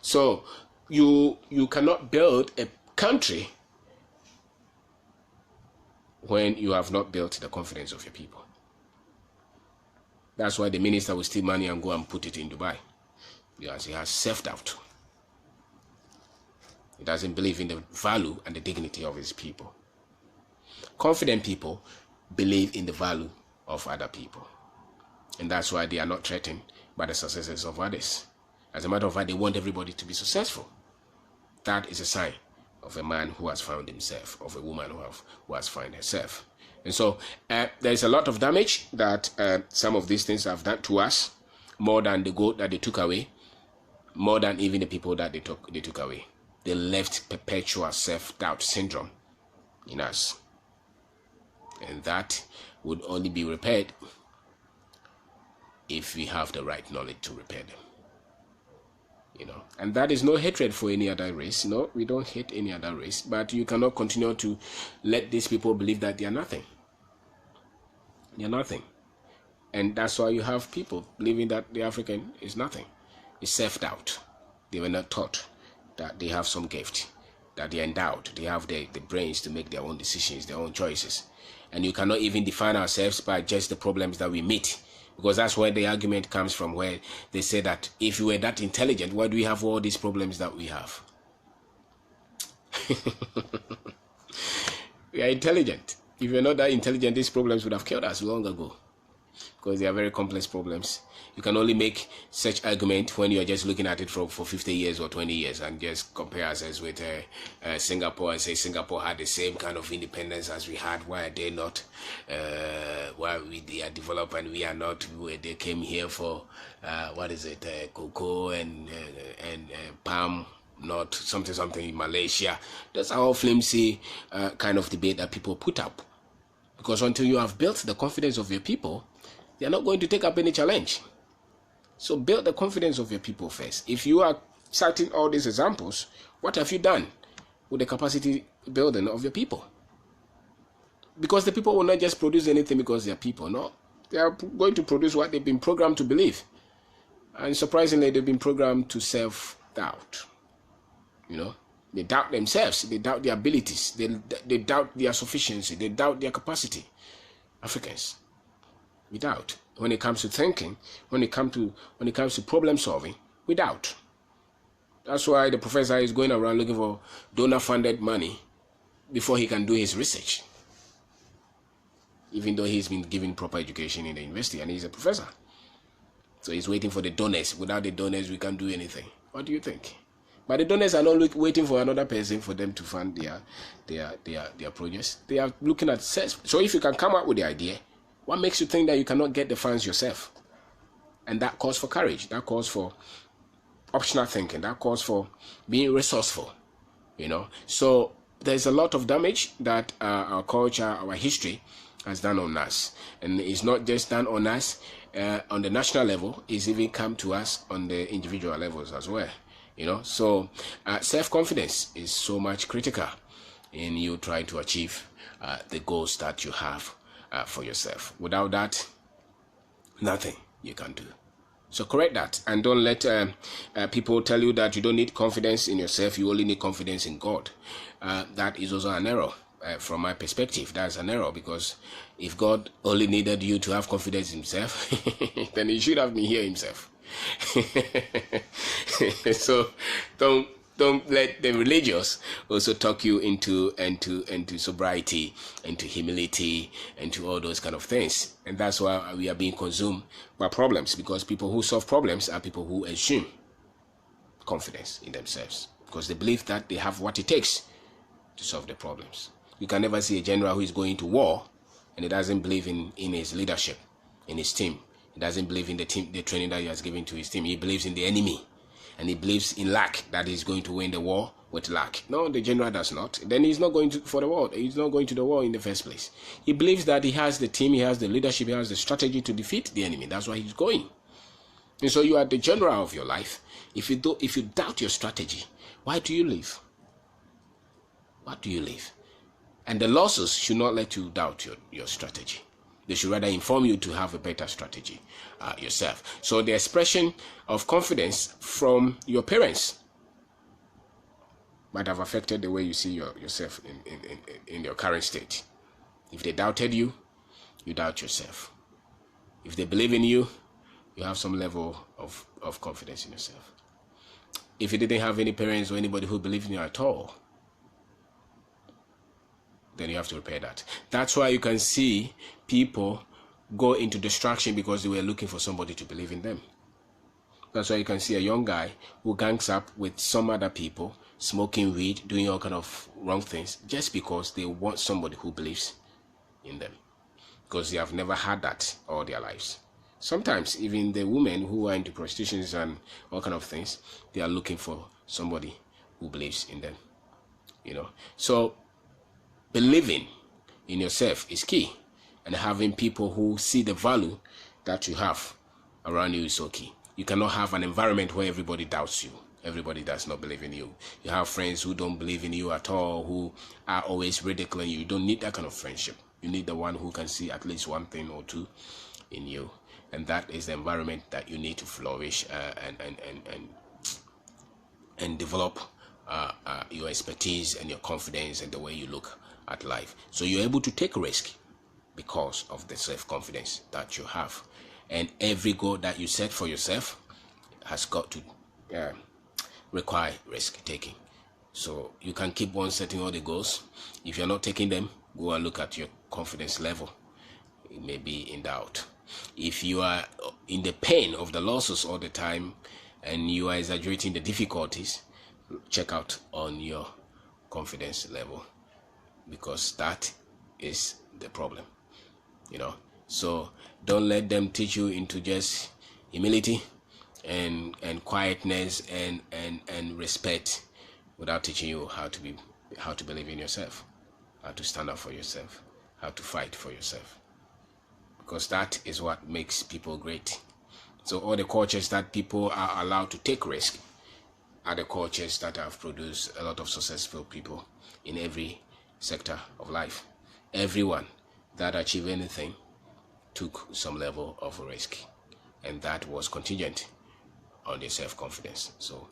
A: So you cannot build a country when you have not built the confidence of your people. That's why the minister will steal money and go and put it in Dubai. Because he has self-doubt. He doesn't believe in the value and the dignity of his people. Confident people believe in the value of other people. And that's why they are not threatened by the successes of others. As a matter of fact, they want everybody to be successful. That is a sign of a man who has found himself, of a woman who has found herself. And so there is a lot of damage that some of these things have done to us, more than the goat that they took away, more than even the people that they took away. They left perpetual self-doubt syndrome in us. And that would only be repaired if we have the right knowledge to repair them. And that is no hatred for any other race. No, we don't hate any other race. But you cannot continue to let these people believe that they are nothing. They are nothing. And that's why you have people believing that the African is nothing. It's self-doubt. They were not taught that they have some gift, that they are endowed. They have the brains to make their own decisions, their own choices. And you cannot even define ourselves by just the problems that we meet. Because that's where the argument comes from, where they say that if you were that intelligent, why do we have all these problems that we have? We are intelligent. If you're not that intelligent, these problems would have killed us long ago. Because they are very complex problems. You can only make such argument when you're just looking at it for 50 years or 20 years and just compare ourselves with Singapore and say Singapore had the same kind of independence as we had. Why are they not? Why they are developed and we are not? They came here for cocoa and palm, not something in Malaysia. That's a whole flimsy kind of debate that people put up. Because until you have built the confidence of your people, they are not going to take up any challenge. So build the confidence of your people first. If you are citing all these examples, what have you done with the capacity building of your people? Because the people will not just produce anything because they are people. No, they are going to produce what they've been programmed to believe. And surprisingly, they've been programmed to self-doubt. They doubt themselves. They doubt their abilities. They doubt their sufficiency. They doubt their capacity. Africans, we doubt. When it comes to thinking, when it comes to problem solving, we doubt. That's why the professor is going around looking for donor-funded money before he can do his research. Even though he's been given proper education in the university and he's a professor. So he's waiting for the donors. Without the donors, we can't do anything. What do you think? But the donors are not waiting for another person for them to fund their projects. They are looking at self. So if you can come up with the idea, what makes you think that you cannot get the funds yourself? And that calls for courage. That calls for optional thinking. That calls for being resourceful. So there's a lot of damage that our culture, our history has done on us. And it's not just done on us on the national level. It's even come to us on the individual levels as well. So self-confidence is so much critical. in you trying to achieve the goals that you have for yourself. Without that, nothing you can do. So correct that, and don't let people tell you that you don't need confidence in yourself, you only need confidence in God. That is also an error. From my perspective, that's an error, because if God only needed you to have confidence in himself, then he should have been here himself. So don't let the religious also talk you into sobriety, into humility, into all those kind of things. And that's why we are being consumed by problems, because people who solve problems are people who assume confidence in themselves, because they believe that they have what it takes to solve the problems. You can never see a general who is going to war and he doesn't believe in his leadership, in his team. He doesn't believe in the training that he has given to his team. He believes in the enemy, and he believes in luck, that he's going to win the war with luck. No, the general does not. Then he's not going for the war. He's not going to the war in the first place. He believes that he has the team, he has the leadership, he has the strategy to defeat the enemy. That's why he's going. And so you are the general of your life. If you doubt your strategy, why do you live? What do you live? And the losses should not let you doubt your strategy. They should rather inform you to have a better strategy yourself. So the expression of confidence from your parents might have affected the way you see yourself in your current state. If they doubted you, you doubt yourself. If they believe in you, you have some level of confidence in yourself. If you didn't have any parents or anybody who believed in you at all, then you have to repair that. That's why you can see people go into distraction, because they were looking for somebody to believe in them. That's why you can see a young guy who gangs up with some other people, smoking weed, doing all kind of wrong things, just because they want somebody who believes in them, because they have never had that all their lives. Sometimes even the women who are into prostitution and all kind of things, they are looking for somebody who believes in them. So believing in yourself is key, and having people who see the value that you have around you is so key. You cannot have an environment where everybody doubts you. Everybody does not believe in you. You have friends who don't believe in you at all, who are always ridiculing you. You don't need that kind of friendship. You need the one who can see at least one thing or two in you, and that is the environment that you need to flourish and develop your expertise and your confidence and the way you look at life. So you're able to take risk because of the self-confidence that you have. And every goal that you set for yourself has got to require risk taking. So you can keep on setting all the goals. If you're not taking them, go and look at your confidence level. It may be in doubt. If you are in the pain of the losses all the time and you are exaggerating the difficulties, check out on your confidence level, because that is the problem. So don't let them teach you into just humility and quietness and respect, without teaching you how to believe in yourself, how to stand up for yourself, how to fight for yourself, because that is what makes people great. So all the cultures that people are allowed to take risk are the cultures that have produced a lot of successful people in every sector of life. Everyone that achieved anything took some level of risk, and that was contingent on their self-confidence. So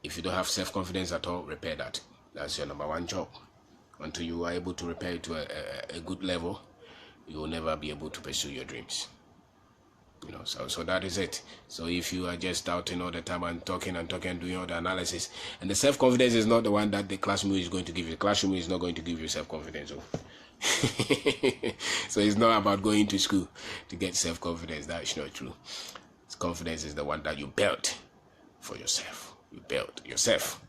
A: if you don't have self-confidence at all, repair that. That's your number one job. Until you are able to repair it to a good level, you will never be able to pursue your dreams. So that is it. So if you are just doubting all the time and talking, doing all the analysis, and the self-confidence is not the one that the classroom is going to give you. The classroom is not going to give you self-confidence. So it's not about going to school to get self-confidence. That is not true. Confidence is the one that you built for yourself. You build yourself.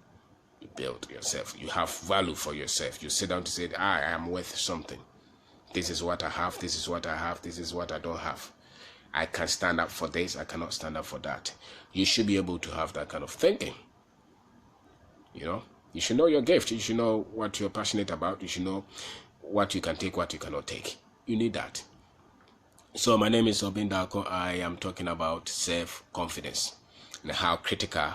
A: You have value for yourself. You sit down to say, I am worth something. This is what I have. This is what I have. This is what I don't have. I can stand up for this. I cannot stand up for that. You should be able to have that kind of thinking. You should know your gift. You should know what you're passionate about. You should know what you can take, what you cannot take. You need that. So my name is Obin Darko. I am talking about self-confidence and how critical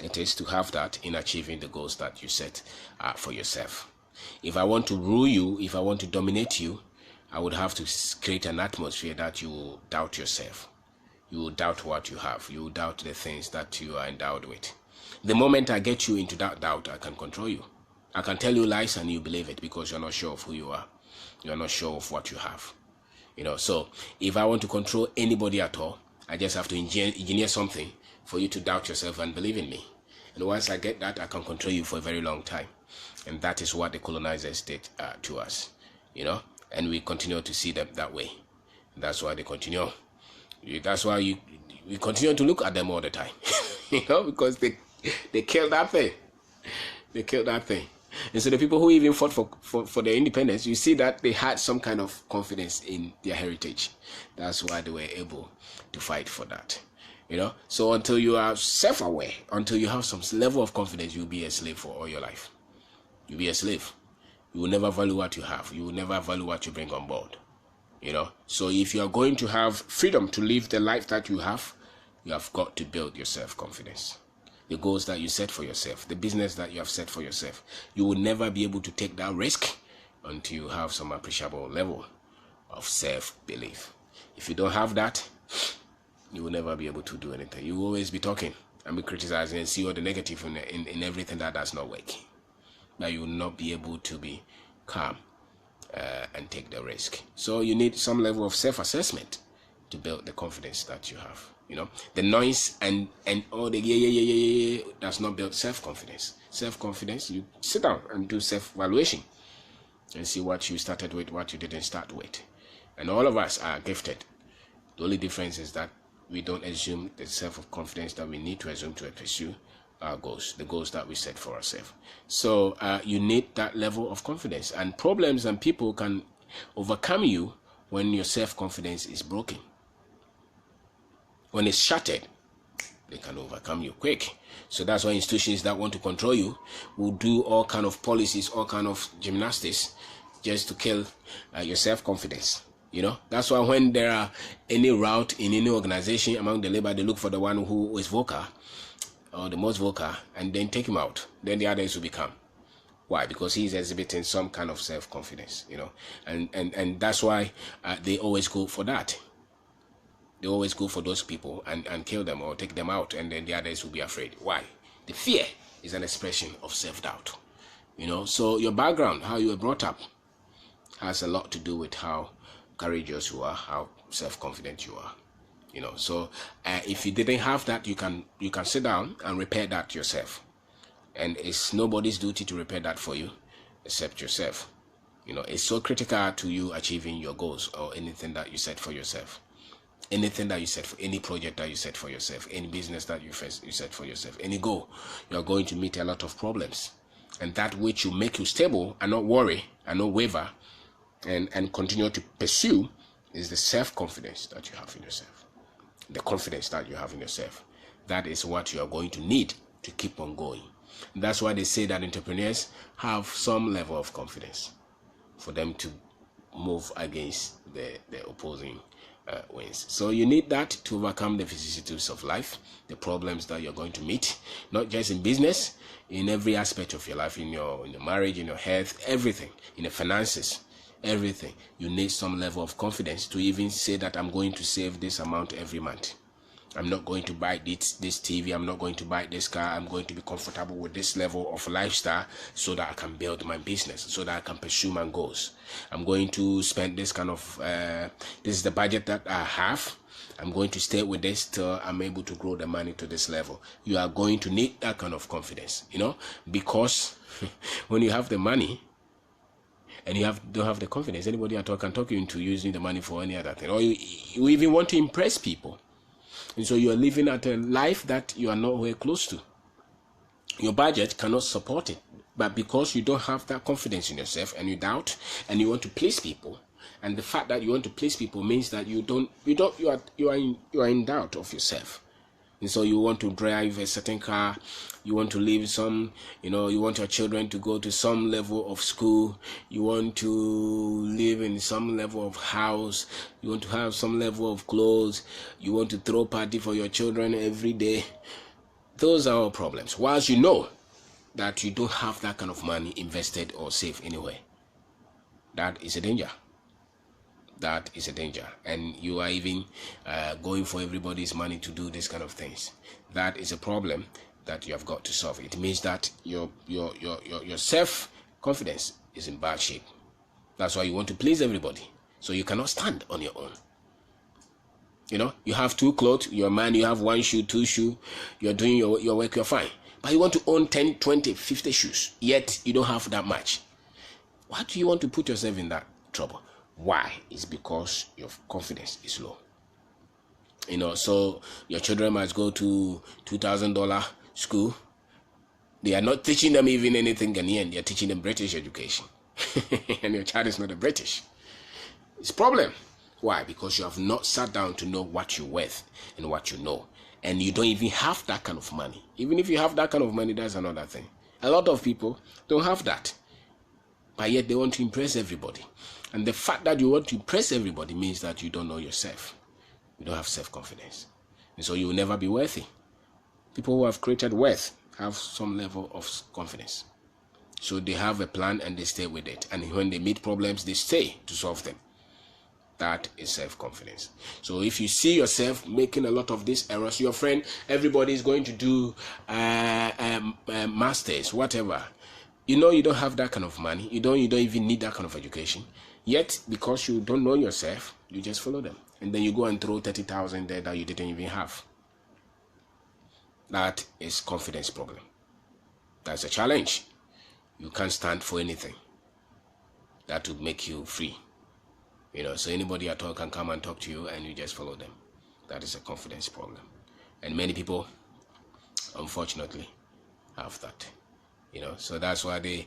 A: it is to have that in achieving the goals that you set for yourself. If I want to rule you, if I want to dominate you, I would have to create an atmosphere that you will doubt yourself. You will doubt what you have. You will doubt the things that you are endowed with. The moment I get you into that doubt, I can control you. I can tell you lies and you believe it because you're not sure of who you are. You're not sure of what you have. So if I want to control anybody at all, I just have to engineer something for you to doubt yourself and believe in me. And once I get that, I can control you for a very long time. And that is what the colonizers did to us, and we continue to see them that way. That's why they continue. That's why we continue to look at them all the time, because they killed that thing. They killed that thing. And so the people who even fought for their independence, you see that they had some kind of confidence in their heritage. That's why they were able to fight for that. So until you are self-aware, until you have some level of confidence, you'll be a slave for all your life. You'll be a slave. You will never value what you have. You will never value what you bring on board. So if you are going to have freedom to live the life that you have got to build your self-confidence. The goals that you set for yourself, the business that you have set for yourself. You will never be able to take that risk until you have some appreciable level of self-belief. If you don't have that, you will never be able to do anything. You will always be talking and be criticizing and see all the negative in everything that does not work. But you will not be able to be calm and take the risk. So you need some level of self-assessment to build the confidence that you have. The noise and all the yeah does not build self-confidence. Self-confidence, you sit down and do self-evaluation and see what you started with, what you didn't start with. And all of us are gifted. The only difference is that we don't assume the self-confidence that we need to assume to pursue our goals, the goals that we set for ourselves. So you need that level of confidence, and problems and people can overcome you when your self-confidence is broken. When it's shattered, they can overcome you quick. So that's why institutions that want to control you will do all kind of policies, all kind of gymnastics just to kill your self-confidence. That's why when there are any rout in any organization among the labor, they look for the one who is vocal or the most vocal and then take him out. Then the others will become. Why? Because he's exhibiting some kind of self-confidence, and that's why they always go for that. They always go for those people and kill them or take them out, and then the others will be afraid. Why? The fear is an expression of self-doubt. So your background, how you were brought up, has a lot to do with how courageous you are, how self-confident you are. So if you didn't have that, you can sit down and repair that yourself. And it's nobody's duty to repair that for you except yourself. It's so critical to you achieving your goals or anything that you set for yourself. Anything that you set for, any project that you set for yourself, any business that you set for yourself, any goal, you are going to meet a lot of problems. And that which will make you stable and not worry and not waver and continue to pursue is the self-confidence that you have in yourself. The confidence that you have in yourself. That is what you are going to need to keep on going. That's why they say that entrepreneurs have some level of confidence for them to move against the opposing wins. So you need that to overcome the vicissitudes of life, the problems that you're going to meet, not just in business, in every aspect of your life, in your marriage, in your health, everything, in the finances, everything. You need some level of confidence to even say that I'm going to save this amount every month. I'm not going to buy this TV. I'm not going to buy this car. I'm going to be comfortable with this level of lifestyle so that I can build my business, so that I can pursue my goals. I'm going to spend this kind of, this is the budget that I have. I'm going to stay with this till I'm able to grow the money to this level. You are going to need that kind of confidence, because when you have the money and you don't have the confidence, anybody at all can talk you into using the money for any other thing, or you even want to impress people. And so you are living at a life that you are not very close to. Your budget cannot support it. But because you don't have that confidence in yourself and you doubt and you want to please people, and the fact that you want to please people means that you are in doubt of yourself. And so you want to drive a certain car, you want to live some, you want your children to go to some level of school, you want to live in some level of house, you want to have some level of clothes, you want to throw party for your children every day. Those are all problems. Whilst you know that you don't have that kind of money invested or saved anywhere, that is a danger. That is a danger. And you are even going for everybody's money to do this kind of things. That is a problem that you have got to solve. It means that your self-confidence is in bad shape. That's why you want to please everybody. So you cannot stand on your own. You know, you have 2 clothes, you're a man, you have 1 shoe, 2 shoes, you're doing your work, you're fine. But you want to own 10, 20, 50 shoes, yet you don't have that much. Why do you want to put yourself in that trouble? Why? It's because your confidence is low. You know, so your children must go to $2,000 school. They are not teaching them even anything Ghanaian. They are teaching them British education. And your child is not a British. It's a problem. Why? Because you have not sat down to know what you're worth and what you know. And you don't even have that kind of money. Even if you have that kind of money, that's another thing. A lot of people don't have that. But yet they want to impress everybody. And the fact that you want to impress everybody means that you don't know yourself. You don't have self-confidence. And so you will never be worthy. People who have created wealth have some level of confidence. So they have a plan and they stay with it. And when they meet problems, they stay to solve them. That is self-confidence. So if you see yourself making a lot of these errors, your friend, everybody is going to do masters, whatever. You know you don't have that kind of money. You don't even need that kind of education. Yet, because you don't know yourself, you just follow them. And then you go and throw 30,000 there that you didn't even have. That is confidence problem. That's a challenge. You can't stand for anything. That would make you free. You know, so anybody at all can come and talk to you and you just follow them. That is a confidence problem. And many people, unfortunately, have that. You know, so that's why you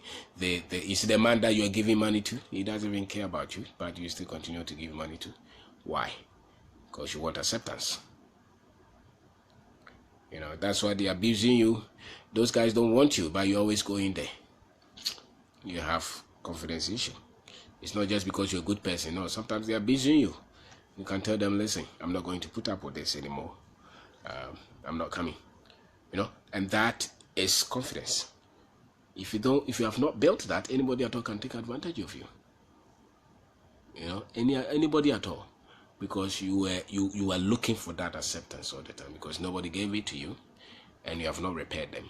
A: see the man that you are giving money to, he doesn't even care about you, but you still continue to give money to. Why? Because you want acceptance. You know, that's why they're abusing you. Those guys don't want you, but you always go in there. You have confidence issue. It's not just because you're a good person. No, sometimes they're abusing you. You can tell them, listen, I'm not going to put up with this anymore. I'm not coming. You know, and that is confidence. If you have not built that, anybody at all can take advantage of you. You know, anybody at all, because you were looking for that acceptance all the time because nobody gave it to you, and you have not repaired them.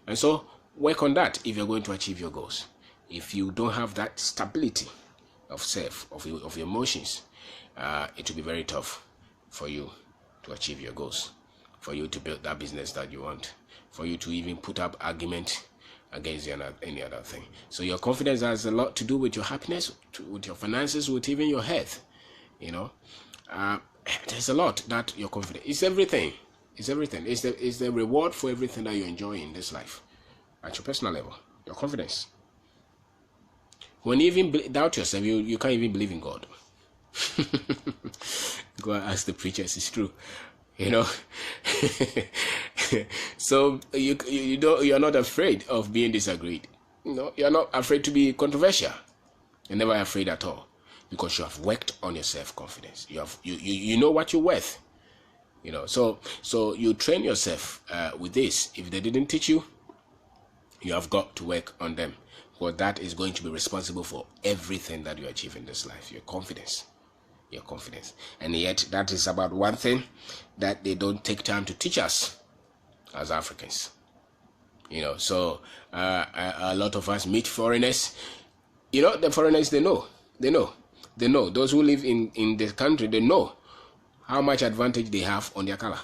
A: And so work on that if you're going to achieve your goals. If you don't have that stability of self, of your emotions, it will be very tough for you to achieve your goals, for you to build that business that you want, for you to even put up argument against any other thing. So your confidence has a lot to do with your happiness, with your finances, with even your health. You know, there's a lot that your confidence. It's everything. It's everything. It's the reward for everything that you enjoy in this life, at your personal level. Your confidence. When you even doubt yourself, you can't even believe in God. Go and ask the preachers. It's true. You know. So you're not afraid of being disagreed. You know, you're not afraid to be controversial. You're never afraid at all because you have worked on your self-confidence. You know what you're worth. You know, so you train yourself with this. If they didn't teach you, you have got to work on them. Well, that is going to be responsible for everything that you achieve in this life. Your confidence. Your confidence. And yet that is about one thing that they don't take time to teach us as Africans. You know, so a lot of us meet foreigners. You know, the foreigners, they know. Those who live in the country, they know how much advantage they have on their color.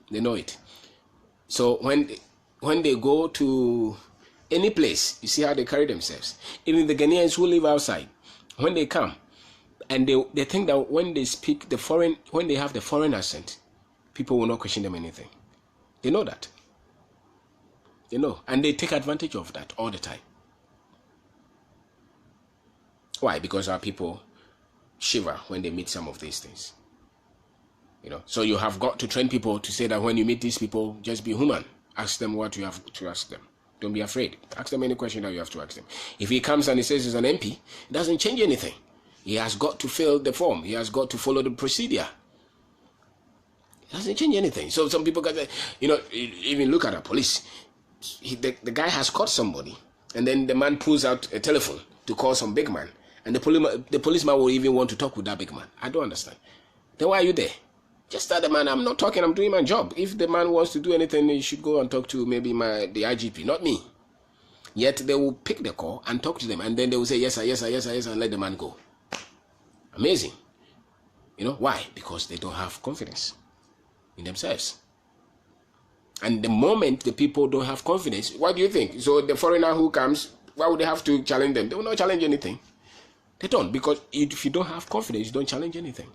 A: They know it. So when they go to any place, you see how they carry themselves. Even the Ghanaians who live outside, when they come, and they think that when they speak when they have the foreign accent, people will not question them anything. They know that. They know. And they take advantage of that all the time. Why? Because our people shiver when they meet some of these things. You know, so you have got to train people to say that when you meet these people, just be human. Ask them what you have to ask them. Don't be afraid. Ask them any question that you have to ask them. If he comes and he says he's an MP, it doesn't change anything. He has got to fill the form. He has got to follow the procedure. It doesn't change anything. So some people can say, you know, even look at the police. the guy has caught somebody, and then the man pulls out a telephone to call some big man, and the policeman will even want to talk with that big man. I don't understand. Then why are you there? Just tell the man, I'm not talking, I'm doing my job. If the man wants to do anything, he should go and talk to maybe the IGP, not me. Yet they will pick the call and talk to them, and then they will say, yes, sir, yes, sir, yes, sir, yes, sir, and let the man go. Amazing. Why? Because they don't have confidence in themselves. And the moment the people don't have confidence, what do you think? So the foreigner who comes, why would they have to challenge them? They will not challenge anything. They don't, because if you don't have confidence, you don't challenge anything.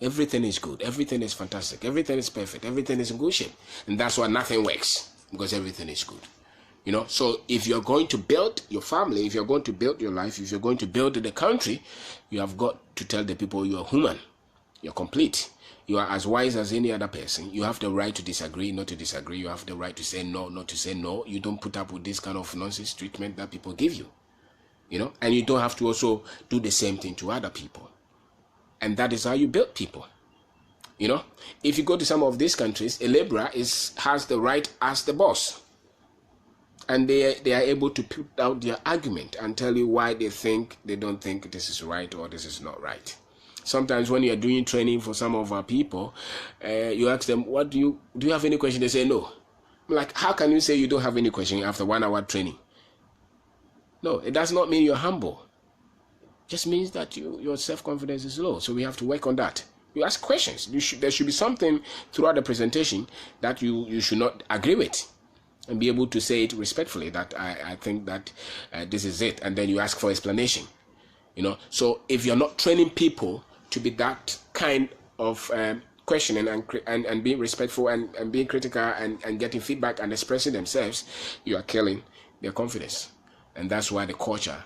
A: Everything is good. Everything is fantastic. Everything is perfect. Everything is in good shape. And that's why nothing works, because everything is good. So if you're going to build your family, if you're going to build your life, if you're going to build the country, you have got to tell the people you are human. You're complete. You are as wise as any other person. You have the right to disagree, not to disagree. You have the right to say no, not to say no. You don't put up with this kind of nonsense treatment that people give you. And you don't have to also do the same thing to other people. And that is how you build people. If you go to some of these countries, a laborer has the right as the boss. And they are able to put out their argument and tell you why they don't think this is right or this is not right. Sometimes when you are doing training for some of our people, you ask them, do you have any question? They say no. I'm like, how can you say you don't have any question after 1 hour training? No, it does not mean you're humble. It just means that your self-confidence is low. So we have to work on that. You ask questions. There should be something throughout the presentation that you should not agree with, and be able to say it respectfully that I think that this is it, and then you ask for explanation. So if you're not training people to be that kind of questioning and being respectful and being critical and getting feedback and expressing themselves, you are killing their confidence. And that's why the culture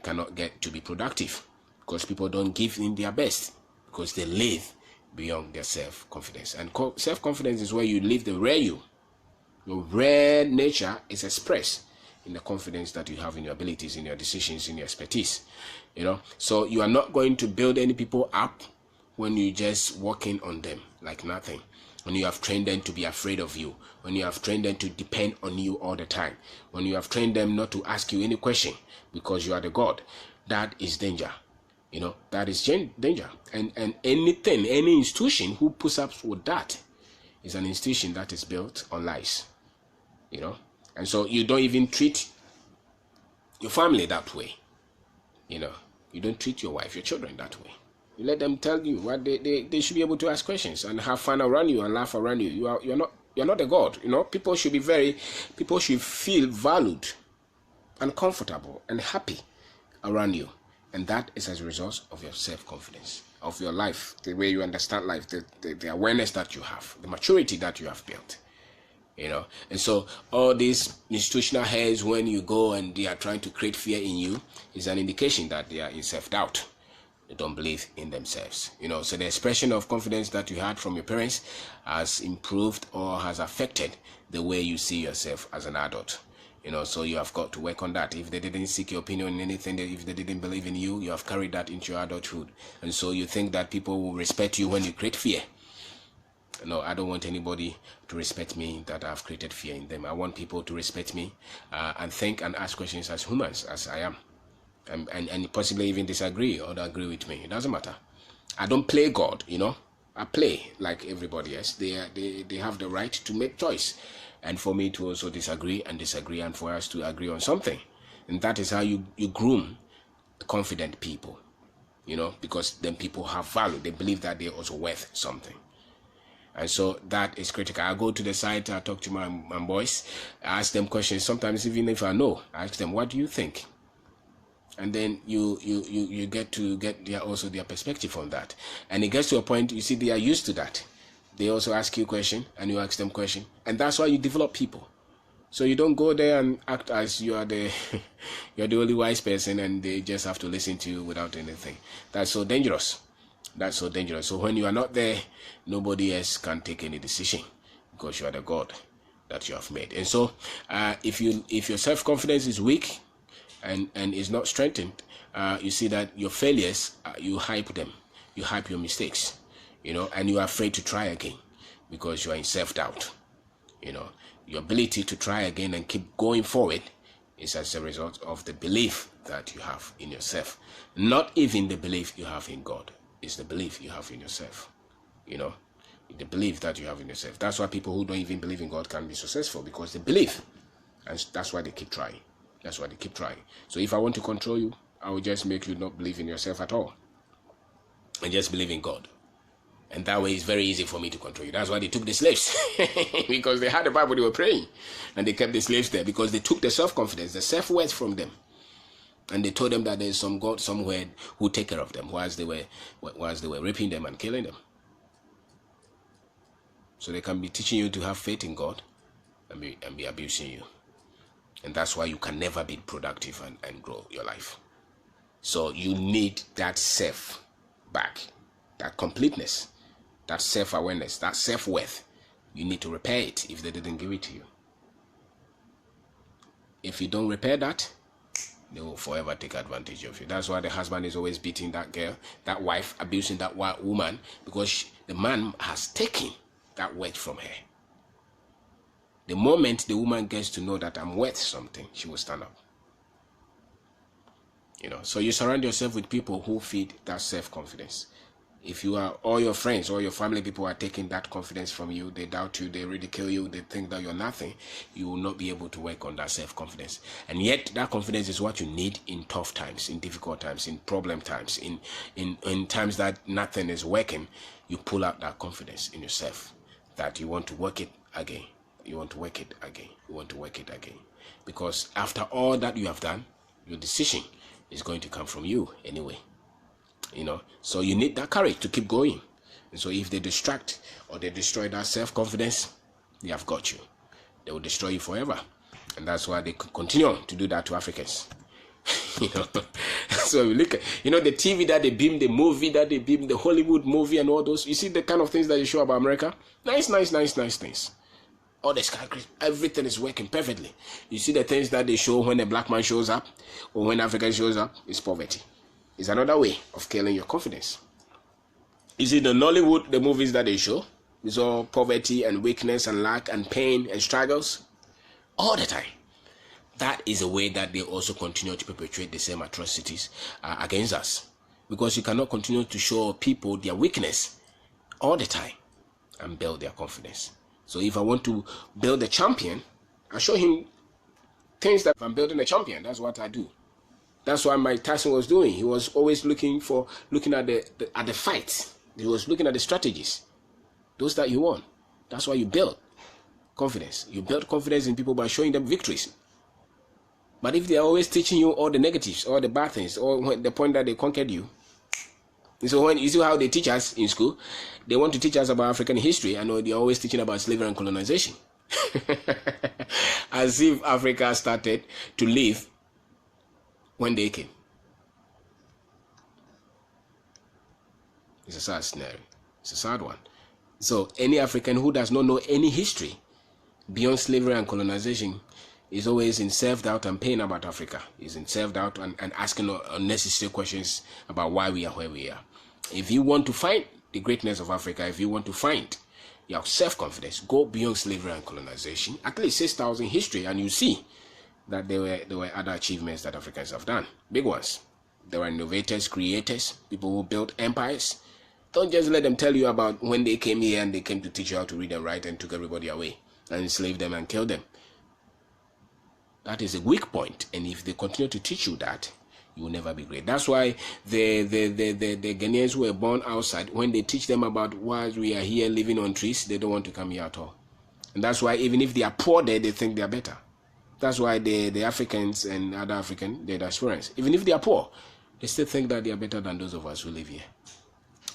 A: cannot get to be productive, because people don't give in their best, because they live beyond their self-confidence. And self-confidence is where you live the real you. Your rare nature is expressed in the confidence that you have in your abilities, in your decisions, in your expertise. So you are not going to build any people up when you just working on them like nothing. When you have trained them to be afraid of you, when you have trained them to depend on you all the time, when you have trained them not to ask you any question because you are the God, that is danger. That is danger. And any institution who puts up with that is an institution that is built on lies. And so you don't even treat your family that way. You don't treat your wife, your children that way. You let them tell you what they should be able to ask questions and have fun around you and laugh around you. You're not a god. People should feel valued and comfortable and happy around you. And that is as a result of your self-confidence, of your life, the way you understand life, the awareness that you have, the maturity that you have built. And so all these institutional heads, when you go and they are trying to create fear in you, is an indication that they are in self-doubt. They don't believe in themselves. So the expression of confidence that you had from your parents has improved or has affected the way you see yourself as an adult. So you have got to work on that. If they didn't seek your opinion in anything, if they didn't believe in you, you have carried that into your adulthood. And so you think that people will respect you when you create fear. No, I don't want anybody to respect me that I've created fear in them. I want people to respect me and think and ask questions as humans, as I am. And possibly even disagree or agree with me. It doesn't matter. I don't play God, I play like everybody else. They have the right to make choice. And for me to also disagree and for us to agree on something. And that is how you groom confident people, because then people have value. They believe that they're also worth something. And so that is critical. I go to the site, I talk to my boys, I ask them questions. Sometimes even if I know, I ask them, what do you think? And then you get to get their perspective on that. And it gets to a point, you see, they are used to that. They also ask you a question and you ask them a question. And that's why you develop people. So you don't go there and act as you are you're the only wise person and they just have to listen to you without anything. That's so dangerous. So when you are not there, nobody else can take any decision because you are the God that you have made. And so if your self-confidence is weak and is not strengthened, you see that your failures, you hype them. You hype your mistakes, and you are afraid to try again because you are in self-doubt. Your ability to try again and keep going forward is as a result of the belief that you have in yourself. Not even the belief you have in God. It's the belief you have in yourself. You know, the belief that you have in yourself. That's why people who don't even believe in God can be successful, because they believe. And that's why they keep trying. That's why they keep trying. So if I want to control you, I will just make you not believe in yourself at all. And just believe in God. And that way it's very easy for me to control you. That's why they took the slaves. Because they had the Bible, they were praying. And they kept the slaves there because they took the self-confidence, the self-worth from them. And they told them that there's some God somewhere who will take care of them whilst they were raping them and killing them. So they can be teaching you to have faith in God and be abusing you. And that's why you can never be productive and grow your life. So you need that self back, that completeness, that self-awareness, that self-worth. You need to repair it if they didn't give it to you. If you don't repair that, they will forever take advantage of you. That's why the husband is always beating that girl, that wife, abusing that woman, because the man has taken that worth from her. The moment the woman gets to know that I'm worth something, she will stand up. You know, so you surround yourself with people who feed that self-confidence. If you are, all your friends, all your family people are taking that confidence from you, they doubt you, they ridicule you, they think that you're nothing, you will not be able to work on that self-confidence. And yet that confidence is what you need in tough times, in difficult times, in problem times, in times that nothing is working. You pull out that confidence in yourself that you want to work it again. You want to work it again. You want to work it again. Because after all that you have done, your decision is going to come from you anyway. You know, so you need that courage to keep going. And so if they distract or they destroy that self-confidence, they have got you. They will destroy you forever. And that's why they continue to do that to Africans. You know, so you look at, you know, the TV that they beam, the movie that they beam, the Hollywood movie and all those, you see the kind of things that you show about America? Nice things. All the skyscrapers, everything is working perfectly. You see the things that they show when a black man shows up or when African shows up, is poverty. It's another way of killing your confidence. You see the Nollywood, the movies that they show, it's all poverty and weakness and lack and pain and struggles all the time. That is a way that they also continue to perpetuate the same atrocities against us. Because you cannot continue to show people their weakness all the time and build their confidence. So if I want to build a champion, I show him things that I'm building a champion. That's what I do. That's what Mike Tyson was doing. He was always looking at the fights. He was looking at the strategies, those that you want. That's why you build confidence. You build confidence in people by showing them victories. But if they are always teaching you all the negatives, all the bad things, or the point that they conquered you. So when you see how they teach us in school, they want to teach us about African history, and they're always teaching about slavery and colonization. As if Africa started to live when they came. It's a sad scenario. It's a sad one. So any African who does not know any history beyond slavery and colonization is always in self-doubt and pain about Africa. Is in self-doubt and asking unnecessary questions about why we are where we are. If you want to find the greatness of Africa, if you want to find your self-confidence, go beyond slavery and colonization, at least 6,000 history, and you see that there were other achievements that Africans have done. Big ones. There were innovators, creators, people who built empires. Don't just let them tell you about when they came here and they came to teach you how to read and write and took everybody away and enslaved them and killed them. That is a weak point, and if they continue to teach you that, you will never be great. That's why the Ghanaians who were born outside, when they teach them about why we are here living on trees, they don't want to come here at all. And that's why even if they are poor there, they think they are better. That's why the Africans and other African, the diasporans, even if they are poor, they still think that they are better than those of us who live here.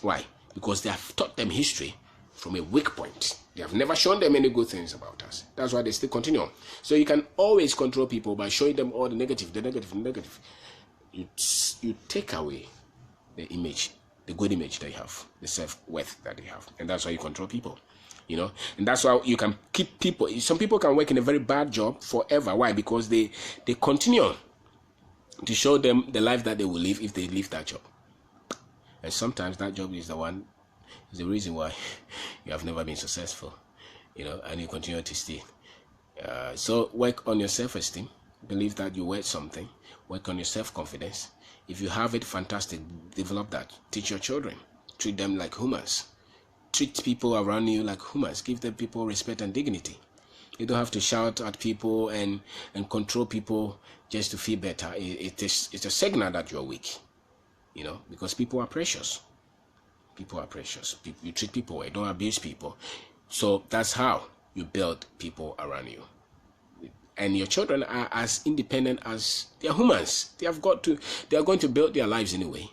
A: Why? Because they have taught them history from a weak point. They have never shown them any good things about us. That's why they still continue. So you can always control people by showing them all the negative. You take away the image, the good image they have, the self-worth that they have. And that's why you control people. You know, and that's why you can keep people. Some people can work in a very bad job forever. Why? Because they continue to show them the life that they will live if they leave that job. And sometimes that job is the reason why you have never been successful, you know, and you continue to stay. So work on your self-esteem. Believe that you're worth something. Work on your self-confidence. If you have it, fantastic. Develop that. Teach your children. Treat them like humans. Treat people around you like humans. Give them people respect and dignity. You don't have to shout at people and control people just to feel better. It's a signal that you're weak, you know, because people are precious. People are precious. You treat people well. Don't abuse people. So that's how you build people around you. And your children are as independent as they're humans. They are going to build their lives anyway.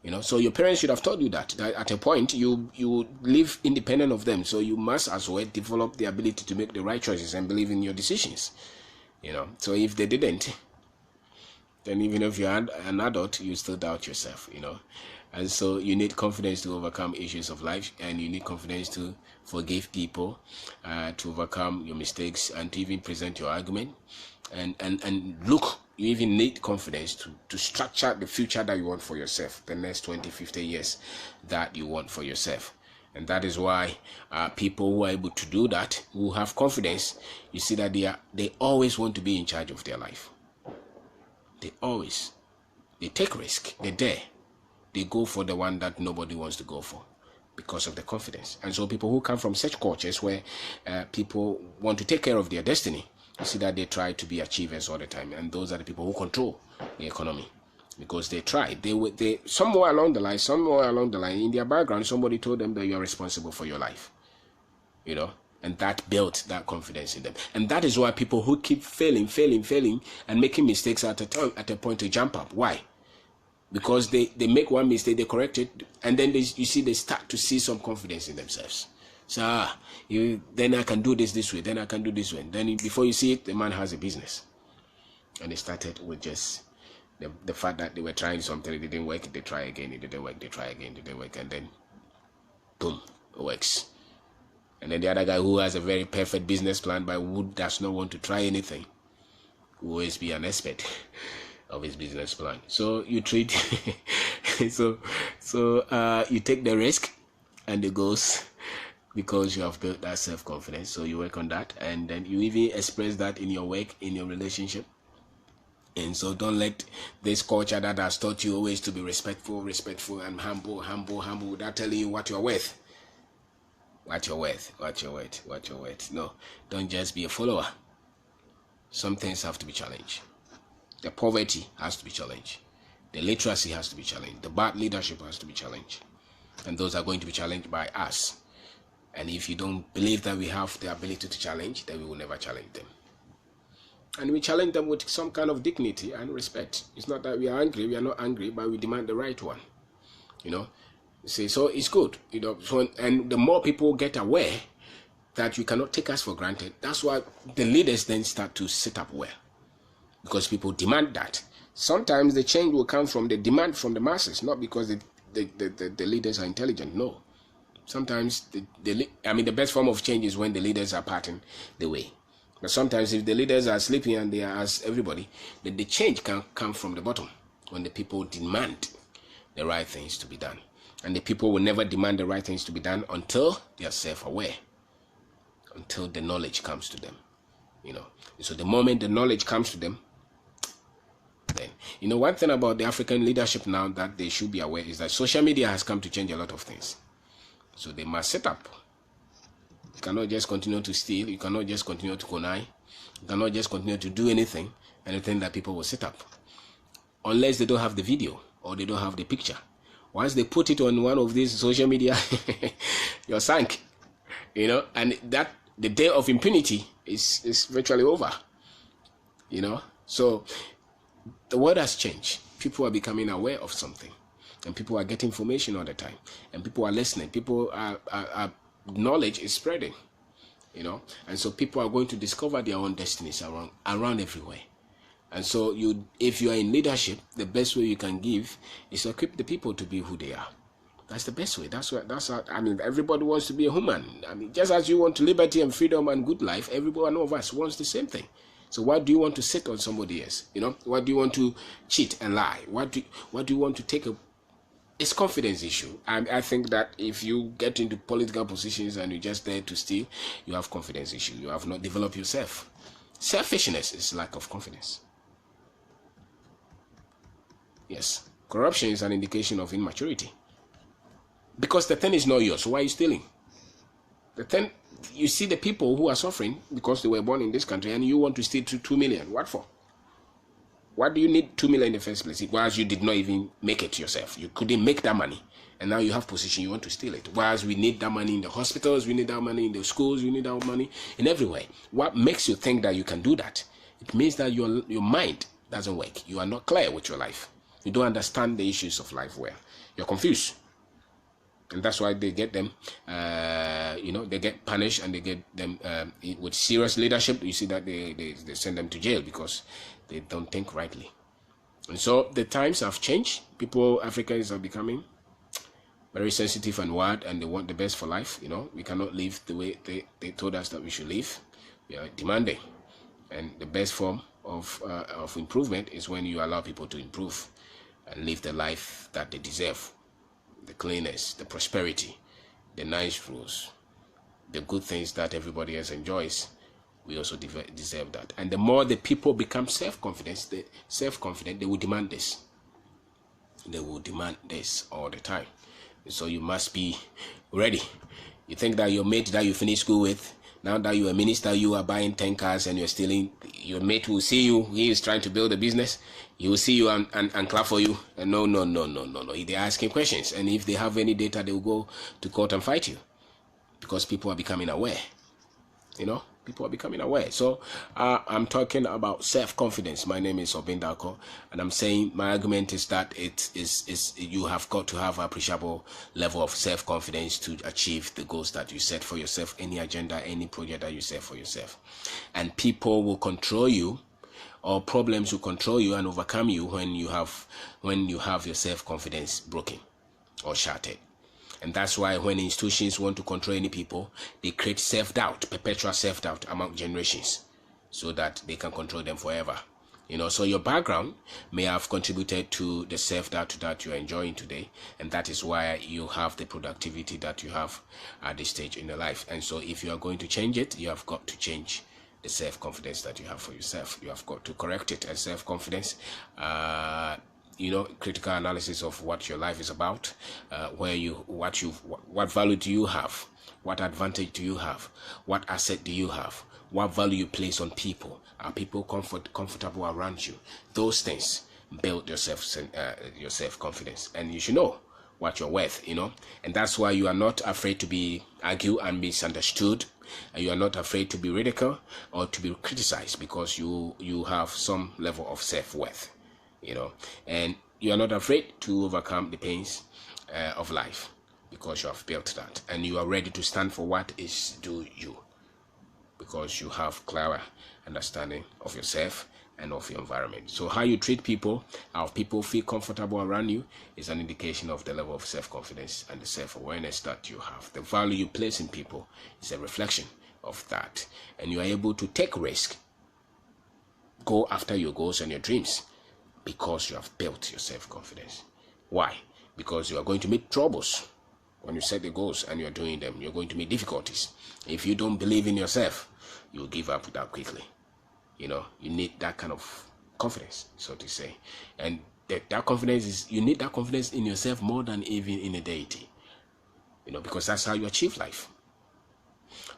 A: You know, so your parents should have taught you that at a point you live independent of them. So you must as well develop the ability to make the right choices and believe in your decisions. You know, so if they didn't, then even if you're an adult, you still doubt yourself, you know. And so you need confidence to overcome issues of life, and you need confidence to forgive people, to overcome your mistakes, and to even present your argument. And look, you even need confidence to structure the future that you want for yourself, the next 20, 50 years that you want for yourself. And that is why people who are able to do that, who have confidence, you see that they always want to be in charge of their life. They take risk, they dare. They go for the one that nobody wants to go for because of the confidence. And so people who come from such cultures where people want to take care of their destiny, you see that they try to be achievers all the time. And those are the people who control the economy because they try. They somewhere along the line, in their background, somebody told them that you are responsible for your life. You know, and that built that confidence in them. And that is why people who keep failing, and making mistakes at a point to jump up. Why? Because they make one mistake, they correct it, and then they start to see some confidence in themselves. So then I can do this way, then I can do this way. Then before you see it, the man has a business. And they started with just the fact that they were trying something, it didn't work, they try again, it didn't work, they try again, it didn't work, and then boom, it works. And then the other guy who has a very perfect business plan but who does not want to try anything will always be an expert of his business plan. So you treat so you take the risk and it goes because you have built that self-confidence. So you work on that, and then you even express that in your work, in your relationship. And so don't let this culture that has taught you always to be respectful and humble without telling you what you're worth. What you're worth. No, don't just be a follower. Some things have to be challenged. The poverty has to be challenged. The literacy has to be challenged. The bad leadership has to be challenged. And those are going to be challenged by us. And if you don't believe that we have the ability to challenge, then we will never challenge them. And we challenge them with some kind of dignity and respect. It's not that we are angry, we are not angry, but we demand the right one. You know? See, so it's good, you know. So, and the more people get aware that you cannot take us for granted, that's why the leaders then start to sit up well, because people demand that. Sometimes the change will come from the demand from the masses, not because the leaders are intelligent. No, sometimes the best form of change is when the leaders are parting the way. But sometimes if the leaders are sleeping and they are as everybody, then the change can come from the bottom when the people demand the right things to be done. And the people will never demand the right things to be done until they are self-aware, until the knowledge comes to them, you know. So the moment the knowledge comes to them, then, you know, one thing about the African leadership now that they should be aware is that social media has come to change a lot of things. So they must set up. You cannot just continue to steal. You cannot just continue to connive. You cannot just continue to do anything that people will set up, unless they don't have the video or they don't have the picture. Once they put it on one of these social media, you're sank, you know, and that the day of impunity is virtually over, you know. So the world has changed. People are becoming aware of something, and people are getting information all the time, and people are listening. People are knowledge is spreading, you know, and so people are going to discover their own destinies around everywhere. And so if you are in leadership, the best way you can give is to equip the people to be who they are. That's the best way. That's how, I mean, everybody wants to be a human. I mean, just as you want liberty and freedom and good life, every one of us wants the same thing. So why do you want to sit on somebody else? You know, why do you want to cheat and lie? Why do you want to take it's confidence issue. And I think that if you get into political positions and you're just there to steal, you have confidence issue. You have not developed yourself. Selfishness is lack of confidence. Yes. Corruption is an indication of immaturity. Because the thing is not yours. So why are you stealing? The thing, you see the people who are suffering because they were born in this country and you want to steal 2 million. What for? What do you need 2 million in the first place? Whereas you did not even make it yourself. You couldn't make that money. And now you have position, you want to steal it. Whereas we need that money in the hospitals, we need that money in the schools, we need that money in everywhere. What makes you think that you can do that? It means that your mind doesn't work. You are not clear with your life. You don't understand the issues of life well. You're confused. And that's why they get them, they get punished and they get them with serious leadership. You see that they send them to jail because they don't think rightly. And so the times have changed. Africans are becoming very sensitive and wild, and they want the best for life. We cannot live the way they told us that we should live. We are demanding. And the best form of improvement is when you allow people to improve and live the life that they deserve. The cleanness, the prosperity, the nice rules, the good things that everybody else enjoys, we also deserve that. And the more the people become self-confident, they will demand this. They will demand this all the time. So you must be ready. You think that your mate that you finish school with, now that you're a minister, you are buying 10 cars and you're stealing, your mate will see you, he is trying to build a business, he will see you and clap for you. And no. They're asking questions. And if they have any data, they will go to court and fight you. Because people are becoming aware. People are becoming aware. So I'm talking about self-confidence. My name is Obin Darko, and I'm saying my argument is that it is you have got to have an appreciable level of self-confidence to achieve the goals that you set for yourself, any agenda, any project that you set for yourself. And people will control you, or problems will control you and overcome you when you have your self-confidence broken or shattered. And that's why when institutions want to control any people, they create self-doubt, perpetual self-doubt among generations, so that they can control them forever. So your background may have contributed to the self-doubt that you're enjoying today, and that is why you have the productivity that you have at this stage in your life. And so if you are going to change it, you have got to change the self-confidence that you have for yourself. You have got to correct it. And self-confidence, critical analysis of what your life is about, what value do you have, what advantage do you have, what asset do you have, what value you place on people, are people comfortable around you. Those things build your self-confidence, and you should know what you're worth, and that's why you are not afraid to be argued and misunderstood, and you are not afraid to be ridiculed or to be criticized, because you have some level of self-worth. And you are not afraid to overcome the pains of life, because you have built that, and you are ready to stand for what is due you, because you have clearer understanding of yourself and of your environment. So how you treat people, how people feel comfortable around you, is an indication of the level of self-confidence and the self-awareness that you have. The value you place in people is a reflection of that, and you are able to take risk, go after your goals and your dreams, because you have built your self-confidence. Why? Because you are going to meet troubles when you set the goals and you are doing them. You're going to meet difficulties. If you don't believe in yourself, you'll give up that quickly. You need that kind of confidence, so to say. And that confidence you need that confidence in yourself more than even in a deity. Because that's how you achieve life.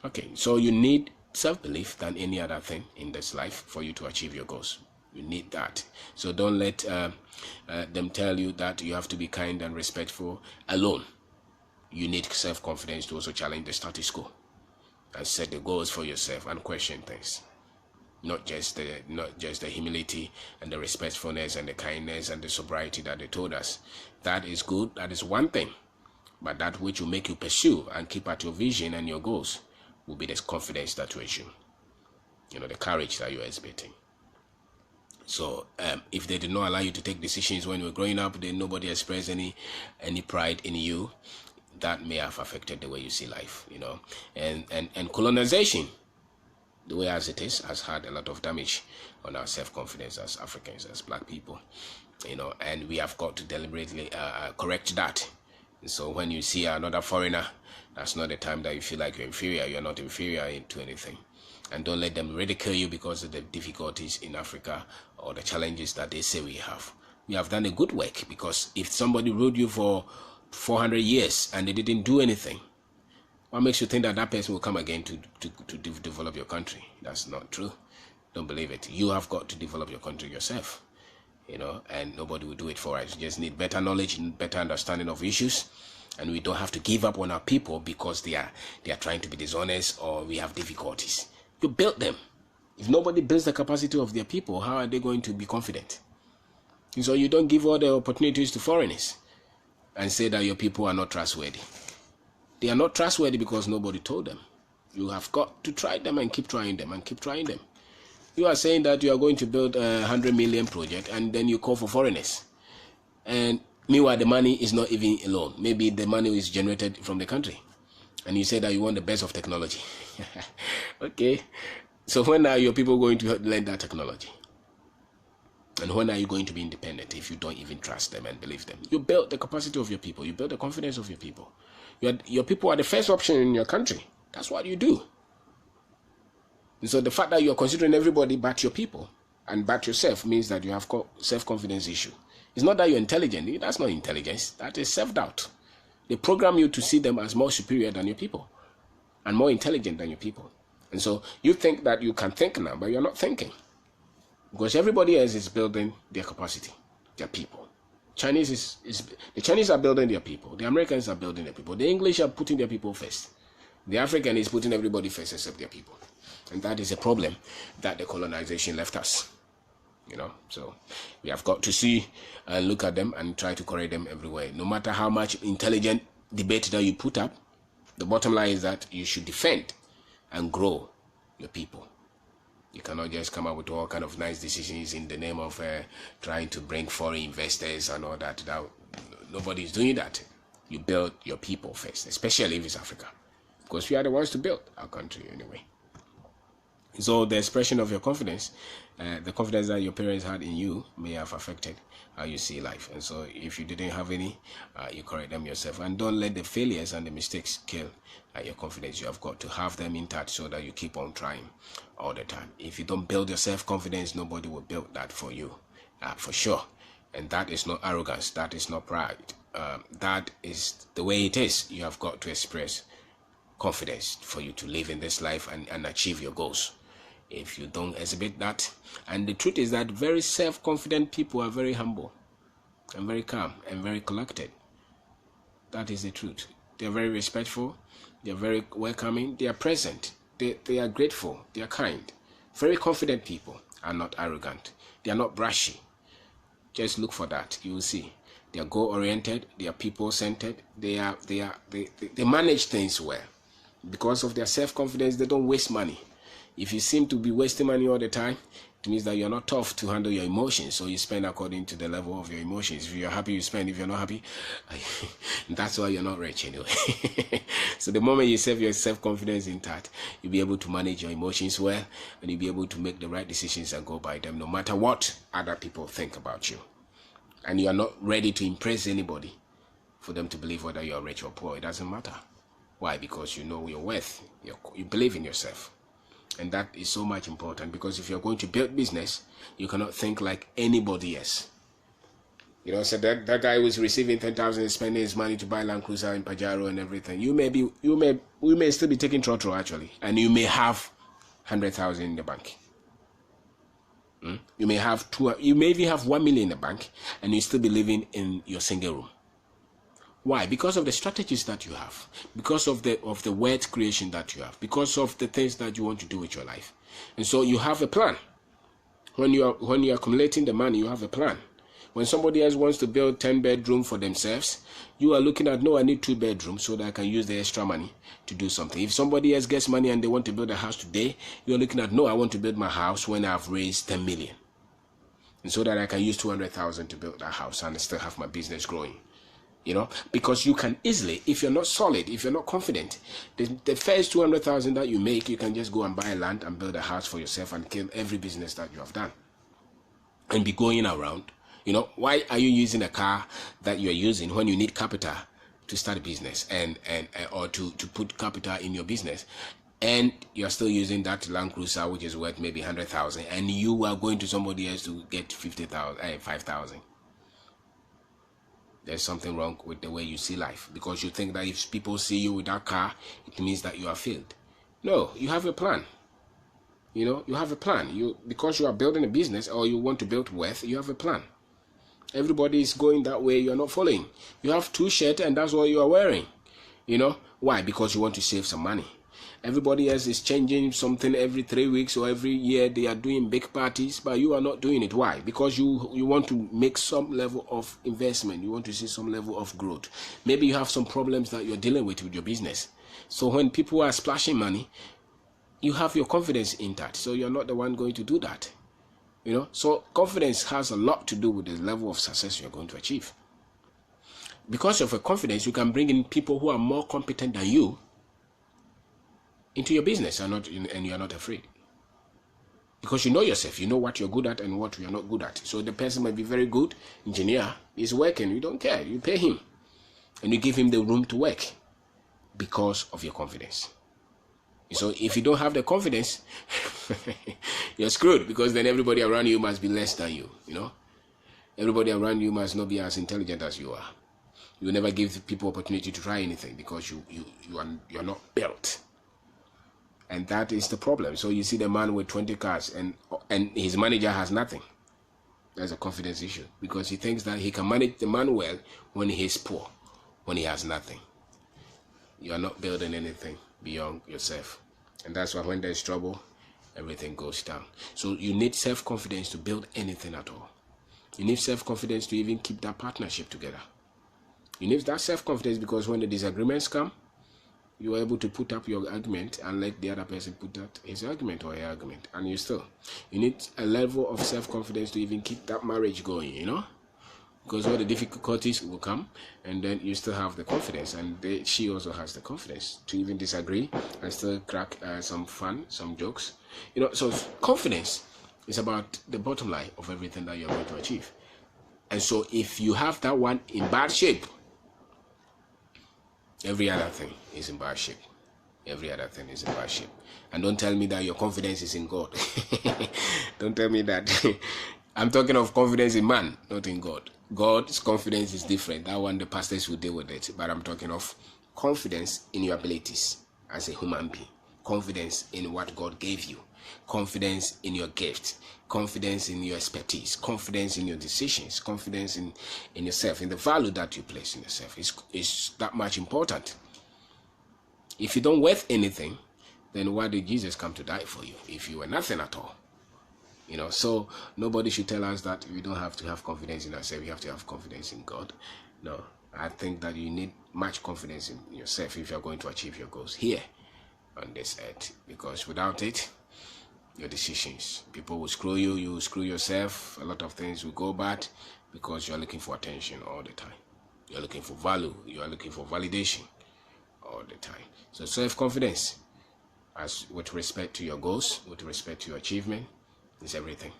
A: Okay, so you need self-belief than any other thing in this life for you to achieve your goals. You need that. So don't let them tell you that you have to be kind and respectful alone. You need self-confidence to also challenge the status quo and set the goals for yourself and question things. Not just the humility and the respectfulness and the kindness and the sobriety that they told us. That is good. That is one thing. But that which will make you pursue and keep at your vision and your goals will be the confidence that you assume. The courage that you are exhibiting. So if they did not allow you to take decisions when you were growing up, then nobody expressed any pride in you, that may have affected the way you see life, and colonization, the way as it is, has had a lot of damage on our self-confidence as Africans, as black people. and we have got to deliberately correct that. And so when you see another foreigner, that's not the time that you feel like you're inferior. You're not inferior to anything. And don't let them ridicule you because of the difficulties in Africa or the challenges that they say we have. We have done a good work, because if somebody ruled you for 400 years and they didn't do anything, what makes you think that that person will come again to develop your country? That's not true. Don't believe it. You have got to develop your country yourself, and nobody will do it for us. We just need better knowledge and better understanding of issues, and we don't have to give up on our people because they are trying to be dishonest or we have difficulties. You build them. If nobody builds the capacity of their people, how are they going to be confident? And so you don't give all the opportunities to foreigners and say that your people are not trustworthy. They are not trustworthy because nobody told them. You have got to try them and keep trying them and keep trying them. You are saying that you are going to build a 100 million project and then you call for foreigners. And meanwhile, the money is not even a loan. Maybe the money is generated from the country. And you say that you want the best of technology. Okay. So when are your people going to learn that technology? And when are you going to be independent if you don't even trust them and believe them? You build the capacity of your people. You build the confidence of your people. Your people are the first option in your country. That's what you do. And so the fact that you're considering everybody but your people and but yourself means that you have self-confidence issue. It's not that you're intelligent. That's not intelligence. That is self-doubt. They program you to see them as more superior than your people and more intelligent than your people. And so you think that you can think now, but you're not thinking. Because everybody else is building their capacity, their people. The Chinese are building their people. The Americans are building their people. The English are putting their people first. The African is putting everybody first except their people. And that is a problem that the colonization left us. So we have got to see and look at them and try to correct them everywhere. No matter how much intelligent debate that you put up, the bottom line is that you should defend and grow your people. You cannot just come up with all kind of nice decisions in the name of trying to bring foreign investors and all that. Nobody is doing that. You build your people first, especially if it's Africa, because we are the ones to build our country anyway. So the expression of your confidence, the confidence that your parents had in you may have affected how you see life. And so if you didn't have any, you correct them yourself. And don't let the failures and the mistakes kill your confidence. You have got to have them intact so that you keep on trying all the time. If you don't build your self-confidence, nobody will build that for you, for sure. And that is not arrogance. That is not pride. That is the way it is. You have got to express confidence for you to live in this life and achieve your goals. If you don't exhibit that, and the truth is that very self-confident people are very humble and very calm and very collected. That is the truth. They are very respectful. They are very welcoming. They are present. They are grateful. They are kind. Very confident people are not arrogant. They are not brashy. Just look for that. You will see. They are goal-oriented. They are people-centered. They manage things well. Because of their self-confidence, they don't waste money. If you seem to be wasting money all the time, it means that you're not tough to handle your emotions. So you spend according to the level of your emotions. If you're happy, you spend. If you're not happy, that's why you're not rich anyway. So the moment you have your self-confidence intact, you'll be able to manage your emotions well, and you'll be able to make the right decisions and go by them, no matter what other people think about you. And you are not ready to impress anybody for them to believe whether you're rich or poor. It doesn't matter. Why? Because you know your worth. You believe in yourself. And that is so much important, because if you're going to build business, you cannot think like anybody else. So that guy was receiving 10,000 and spending his money to buy Land Cruiser and Pajero and everything. We may still be taking trotro actually, and you may have 100,000 in the bank. You may have you may even have 1 million in the bank, and you still be living in your single room. Why? Because of the strategies that you have, because of the wealth creation that you have, because of the things that you want to do with your life. And so you have a plan. When you're accumulating the money, you have a plan. When somebody else wants to build 10 bedroom for themselves, you are looking at, no, I need 2 bedrooms so that I can use the extra money to do something. If somebody else gets money and they want to build a house today, you're looking at, no, I want to build my house when I've raised 10 million. And so that I can use 200,000 to build that house and still have my business growing. Because you can easily, if you're not solid, if you're not confident, the first 200,000 that you make, you can just go and buy land and build a house for yourself and kill every business that you have done. And be going around You know, why are you using a car that you're using when you need capital to start a business and or to put capital in your business, and you're still using that Land Cruiser which is worth maybe 100,000, and you are going to somebody else to get 50,000, 5,000? There's something wrong with the way you see life, because you think that if people see you with that car, it means that you are failed. No, you have a plan. You know, you have a plan. Because you are building a business or you want to build wealth, you have a plan. Everybody is going that way, you're not following. You have 2 shirts and that's what you are wearing. You know, why? Because you want to save some money. Everybody else is changing something every 3 weeks or every year. They are doing big parties, but you are not doing it. Why? Because you want to make some level of investment. You want to see some level of growth. Maybe you have some problems that you're dealing with your business. So when people are splashing money, you have your confidence in that. So you're not the one going to do that. You know, so confidence has a lot to do with the level of success you're going to achieve. Because of a confidence, you can bring in people who are more competent than you into your business, and you are not afraid, because you know yourself. You know what you're good at and what you're not good at. So the person might be very good engineer, he's working, you don't care, you pay him and you give him the room to work because of your confidence. So if you don't have the confidence, you're screwed, because then everybody around you must be less than you. You know, everybody around you must not be as intelligent as you are. You never give people opportunity to try anything because you're not built. And that is the problem. So you see the man with 20 cars and his manager has nothing. That's a confidence issue, because he thinks that he can manage the man well when he is poor, when he has nothing. You are not building anything beyond yourself. And that's why when there's trouble, everything goes down. So you need self-confidence to build anything at all. You need self-confidence to even keep that partnership together. You need that self-confidence because when the disagreements come, you are able to put up your argument and let the other person put out his argument or her argument, and you need a level of self-confidence to even keep that marriage going, you know, because all the difficulties will come, and then you still have the confidence, and she also has the confidence to even disagree and still crack some fun, some jokes, you know. So confidence is about the bottom line of everything that you're going to achieve. And so if you have that one in bad shape, every other thing is in bad shape. Every other thing is in bad shape. And don't tell me that your confidence is in God. Don't tell me that. I'm talking of confidence in man, not in God. God's confidence is different. That one, the pastors will deal with it. But I'm talking of confidence in your abilities as a human being. Confidence in what God gave you. Confidence in your gift. Confidence in your expertise. Confidence in your decisions. Confidence in yourself. In the value that you place in yourself. Is that much important. If you don't worth anything, then why did Jesus come to die for you? If you were nothing at all. You know, so nobody should tell us that we don't have to have confidence in ourselves. We have to have confidence in God. No, I think that you need much confidence in yourself if you're going to achieve your goals here on this earth. Because without it, your decisions, people will screw you, you will screw yourself. A lot of things will go bad because you're looking for attention all the time. You're looking for value. You are looking for validation all the time. So self-confidence, as with respect to your goals, with respect to your achievement, is everything.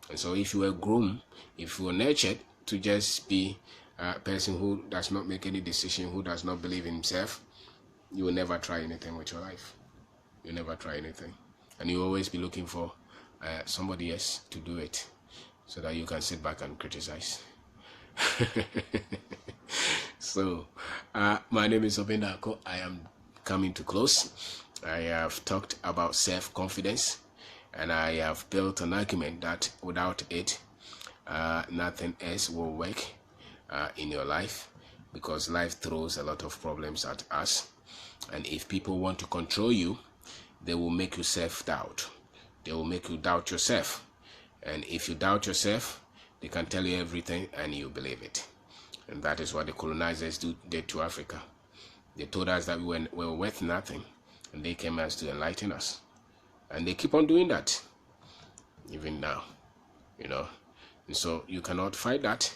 A: And so if you were groomed, if you were nurtured to just be a person who does not make any decision, who does not believe in himself, you will never try anything with your life. You'll never try anything. And you'll always be looking for somebody else to do it so that you can sit back and criticize. So, my name is Obinna Ako. I am coming to close. I have talked about self-confidence, and I have built an argument that without it, nothing else will work in your life, because life throws a lot of problems at us. And if people want to control you, they will make you self-doubt. They will make you doubt yourself. And if you doubt yourself, they can tell you everything and you believe it. And that is what the colonizers did to Africa. They told us that we were worth nothing, and they came as to enlighten us. And they keep on doing that, even now, you know. And so you cannot fight that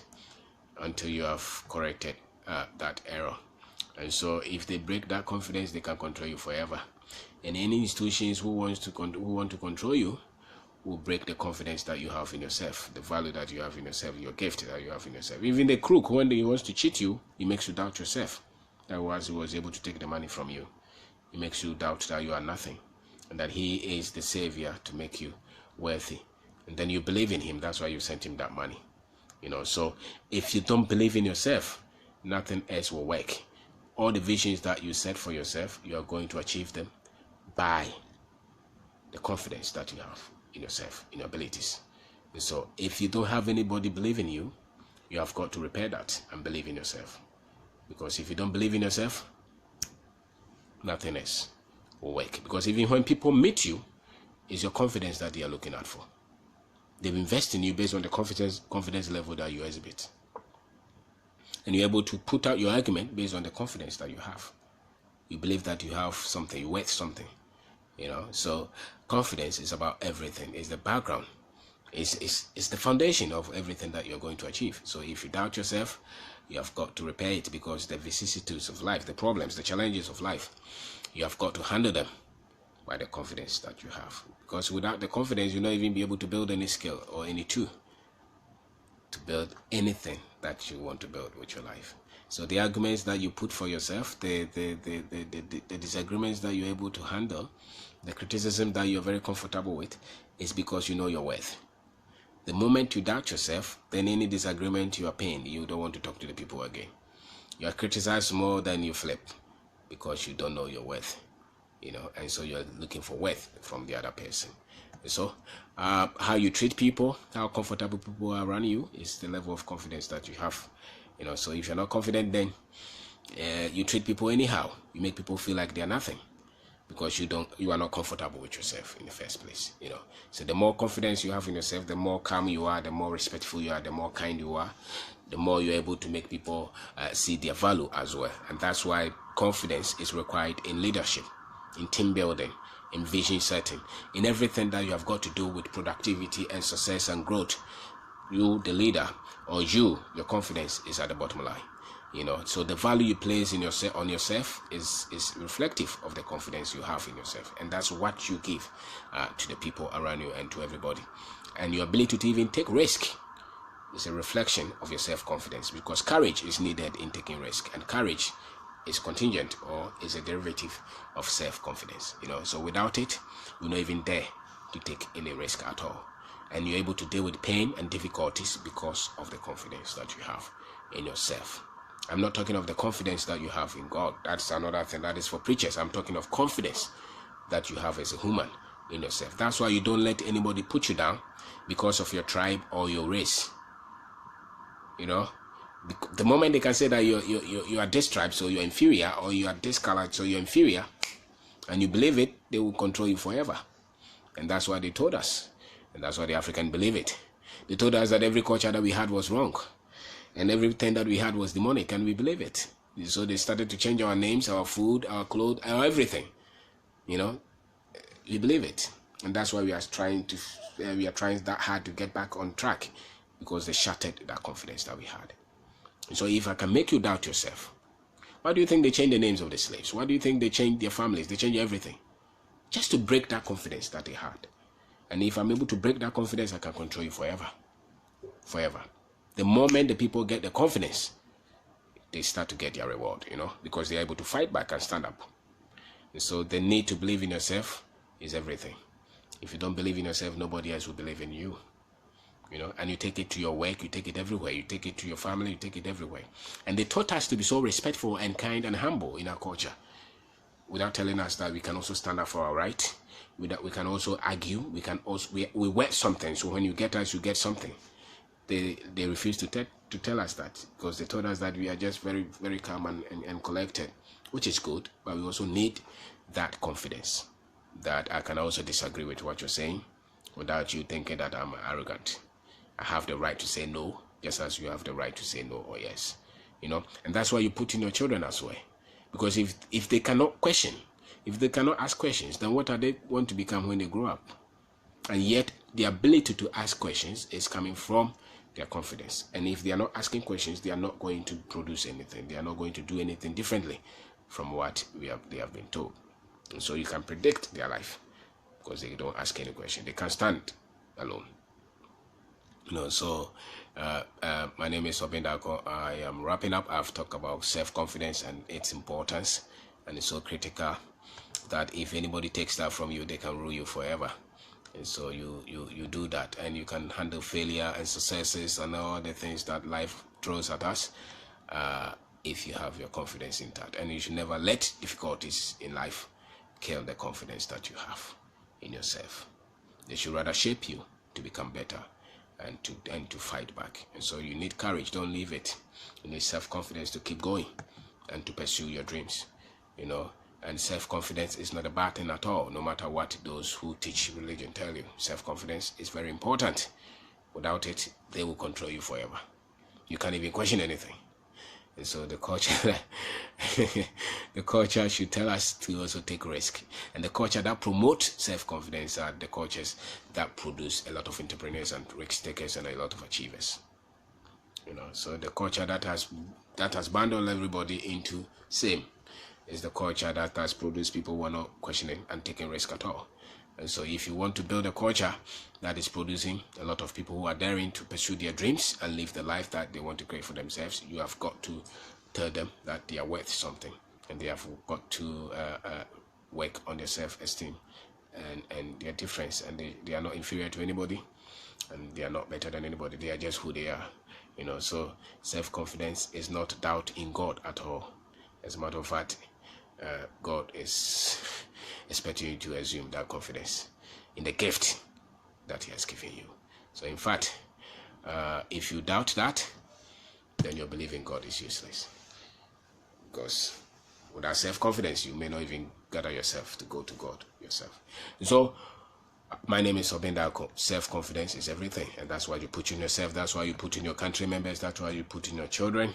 A: until you have corrected that error. And so if they break that confidence, they can control you forever. And any institutions who want to control you will break the confidence that you have in yourself, the value that you have in yourself, your gift that you have in yourself. Even the crook, when he wants to cheat you, he makes you doubt yourself. That was he was able to take the money from you. He makes you doubt that you are nothing and that he is the savior to make you wealthy. And then you believe in him. That's why you sent him that money. So if you don't believe in yourself, nothing else will work. All the visions that you set for yourself, you are going to achieve them by the confidence that you have in yourself, in your abilities. And so if you don't have anybody believe in you, you have got to repair that and believe in yourself. Because if you don't believe in yourself, nothing else will work. Because even when people meet you, it's your confidence that they are looking out for. They invest in you based on the confidence level that you exhibit. And you're able to put out your argument based on the confidence that you have. You believe that you have something, you're worth something. So confidence is about everything. It's the background. It's the foundation of everything that you're going to achieve. So if you doubt yourself, you have got to repair it, because the vicissitudes of life, the problems, the challenges of life, you have got to handle them by the confidence that you have. Because without the confidence, you'll not even be able to build any skill or any tool to build anything that you want to build with your life. So the arguments that you put for yourself, the disagreements that you're able to handle, the criticism that you're very comfortable with, is because you know your worth. The moment you doubt yourself, then any disagreement you are paying, you don't want to talk to the people again. You are criticized more than you flip because you don't know your worth, and so you're looking for worth from the other person. So how you treat people, how comfortable people are around you, is the level of confidence that you have. So if you're not confident, then you treat people anyhow. You make people feel like they're nothing, because you are not comfortable with yourself in the first place. So the more confidence you have in yourself, the more calm you are, the more respectful you are, the more kind you are, the more you're able to make people see their value as well. And that's why confidence is required in leadership, in team building, in vision setting, in everything that you have got to do with productivity and success and growth. You, the leader, or your confidence is at the bottom line. So the value you place in on yourself is reflective of the confidence you have in yourself, and that's what you give to the people around you and to everybody. And your ability to even take risk is a reflection of your self-confidence, because courage is needed in taking risk, and courage is contingent or is a derivative of self-confidence. So without it, you don't even dare to take any risk at all, and you're able to deal with pain and difficulties because of the confidence that you have in yourself. I'm not talking of the confidence that you have in God. That's another thing. That is for preachers. I'm talking of confidence that you have as a human in yourself. That's why you don't let anybody put you down because of your tribe or your race. The moment they can say that you are this tribe, so you're inferior, or you are this color, so you're inferior, and you believe it, they will control you forever. And that's why they told us. And that's why the African believe it. They told us that every culture that we had was wrong, and everything that we had was demonic, and we believe it. So they started to change our names, our food, our clothes, our everything. We believe it, and that's why we are trying that hard to get back on track, because they shattered that confidence that we had. So if I can make you doubt yourself, why do you think they changed the names of the slaves? Why do you think they changed their families? They changed everything just to break that confidence that they had. And if I'm able to break that confidence, I can control you forever. The moment the people get the confidence, they start to get their reward, because they're able to fight back and stand up. And so the need to believe in yourself is everything. If you don't believe in yourself, nobody else will believe in you. And you take it to your work, you take it everywhere, you take it to your family, you take it everywhere. And they taught us to be so respectful and kind and humble in our culture, without telling us that we can also stand up for our right, that we can also argue, we work something, so when you get us, you get something. They refuse to tell us that, because they told us that we are just very, very calm and collected, which is good, but we also need that confidence, that I can also disagree with what you're saying without you thinking that I'm arrogant. I have the right to say no, just as you have the right to say no or yes. And that's why you put in your children as well. Because if they cannot question, if they cannot ask questions, then what are they want to become when they grow up? And yet the ability to ask questions is coming from their confidence. And if they are not asking questions, they are not going to produce anything. They are not going to do anything differently from what they have been told. And so you can predict their life, because they don't ask any question. They can't stand alone. So my name is Obin Darko. I am wrapping up. I've talked about self-confidence and its importance, and it's so critical that if anybody takes that from you, they can rule you forever. And so you do that, and you can handle failure and successes and all the things that life throws at us if you have your confidence in that. And you should never let difficulties in life kill the confidence that you have in yourself. They should rather shape you to become better and to fight back. And so you need courage. Don't leave it. You need self-confidence to keep going and to pursue your dreams. And self-confidence is not a bad thing at all, no matter what those who teach religion tell you. Self-confidence is very important. Without it, they will control you forever. You can't even question anything. And so the culture should tell us to also take risk. And the culture that promotes self-confidence are the cultures that produce a lot of entrepreneurs and risk takers and a lot of achievers. So the culture that has bundled everybody into same is the culture that has produced people who are not questioning and taking risk at all. And so if you want to build a culture that is producing a lot of people who are daring to pursue their dreams and live the life that they want to create for themselves, you have got to tell them that they are worth something, and they have got to work on their self-esteem and their difference, and they are not inferior to anybody, and they are not better than anybody. They are just who they are. So self-confidence is not doubt in God at all. As a matter of fact, God is expecting you to assume that confidence in the gift that He has given you. So in fact, if you doubt that, then your belief in God is useless. Because without self-confidence, you may not even gather yourself to go to God yourself. So my name is Obin Darko. Self-confidence is everything, and that's why you put in yourself. That's why you put in your country members. That's why you put in your children,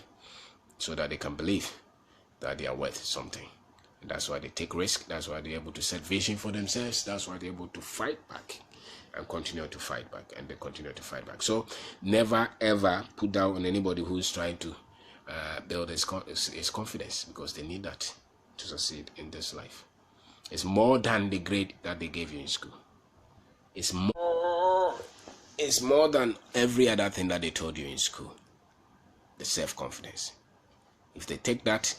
A: so that they can believe that they are worth something. And that's why they take risk. That's why they're able to set vision for themselves. That's why they're able to fight back and continue to fight back, and they continue to fight back. So never ever put down on anybody who is trying to build his confidence, because they need that to succeed in this life. It's more than the grade that they gave you in school. It's more than every other thing that they told you in school. The self-confidence. If they take that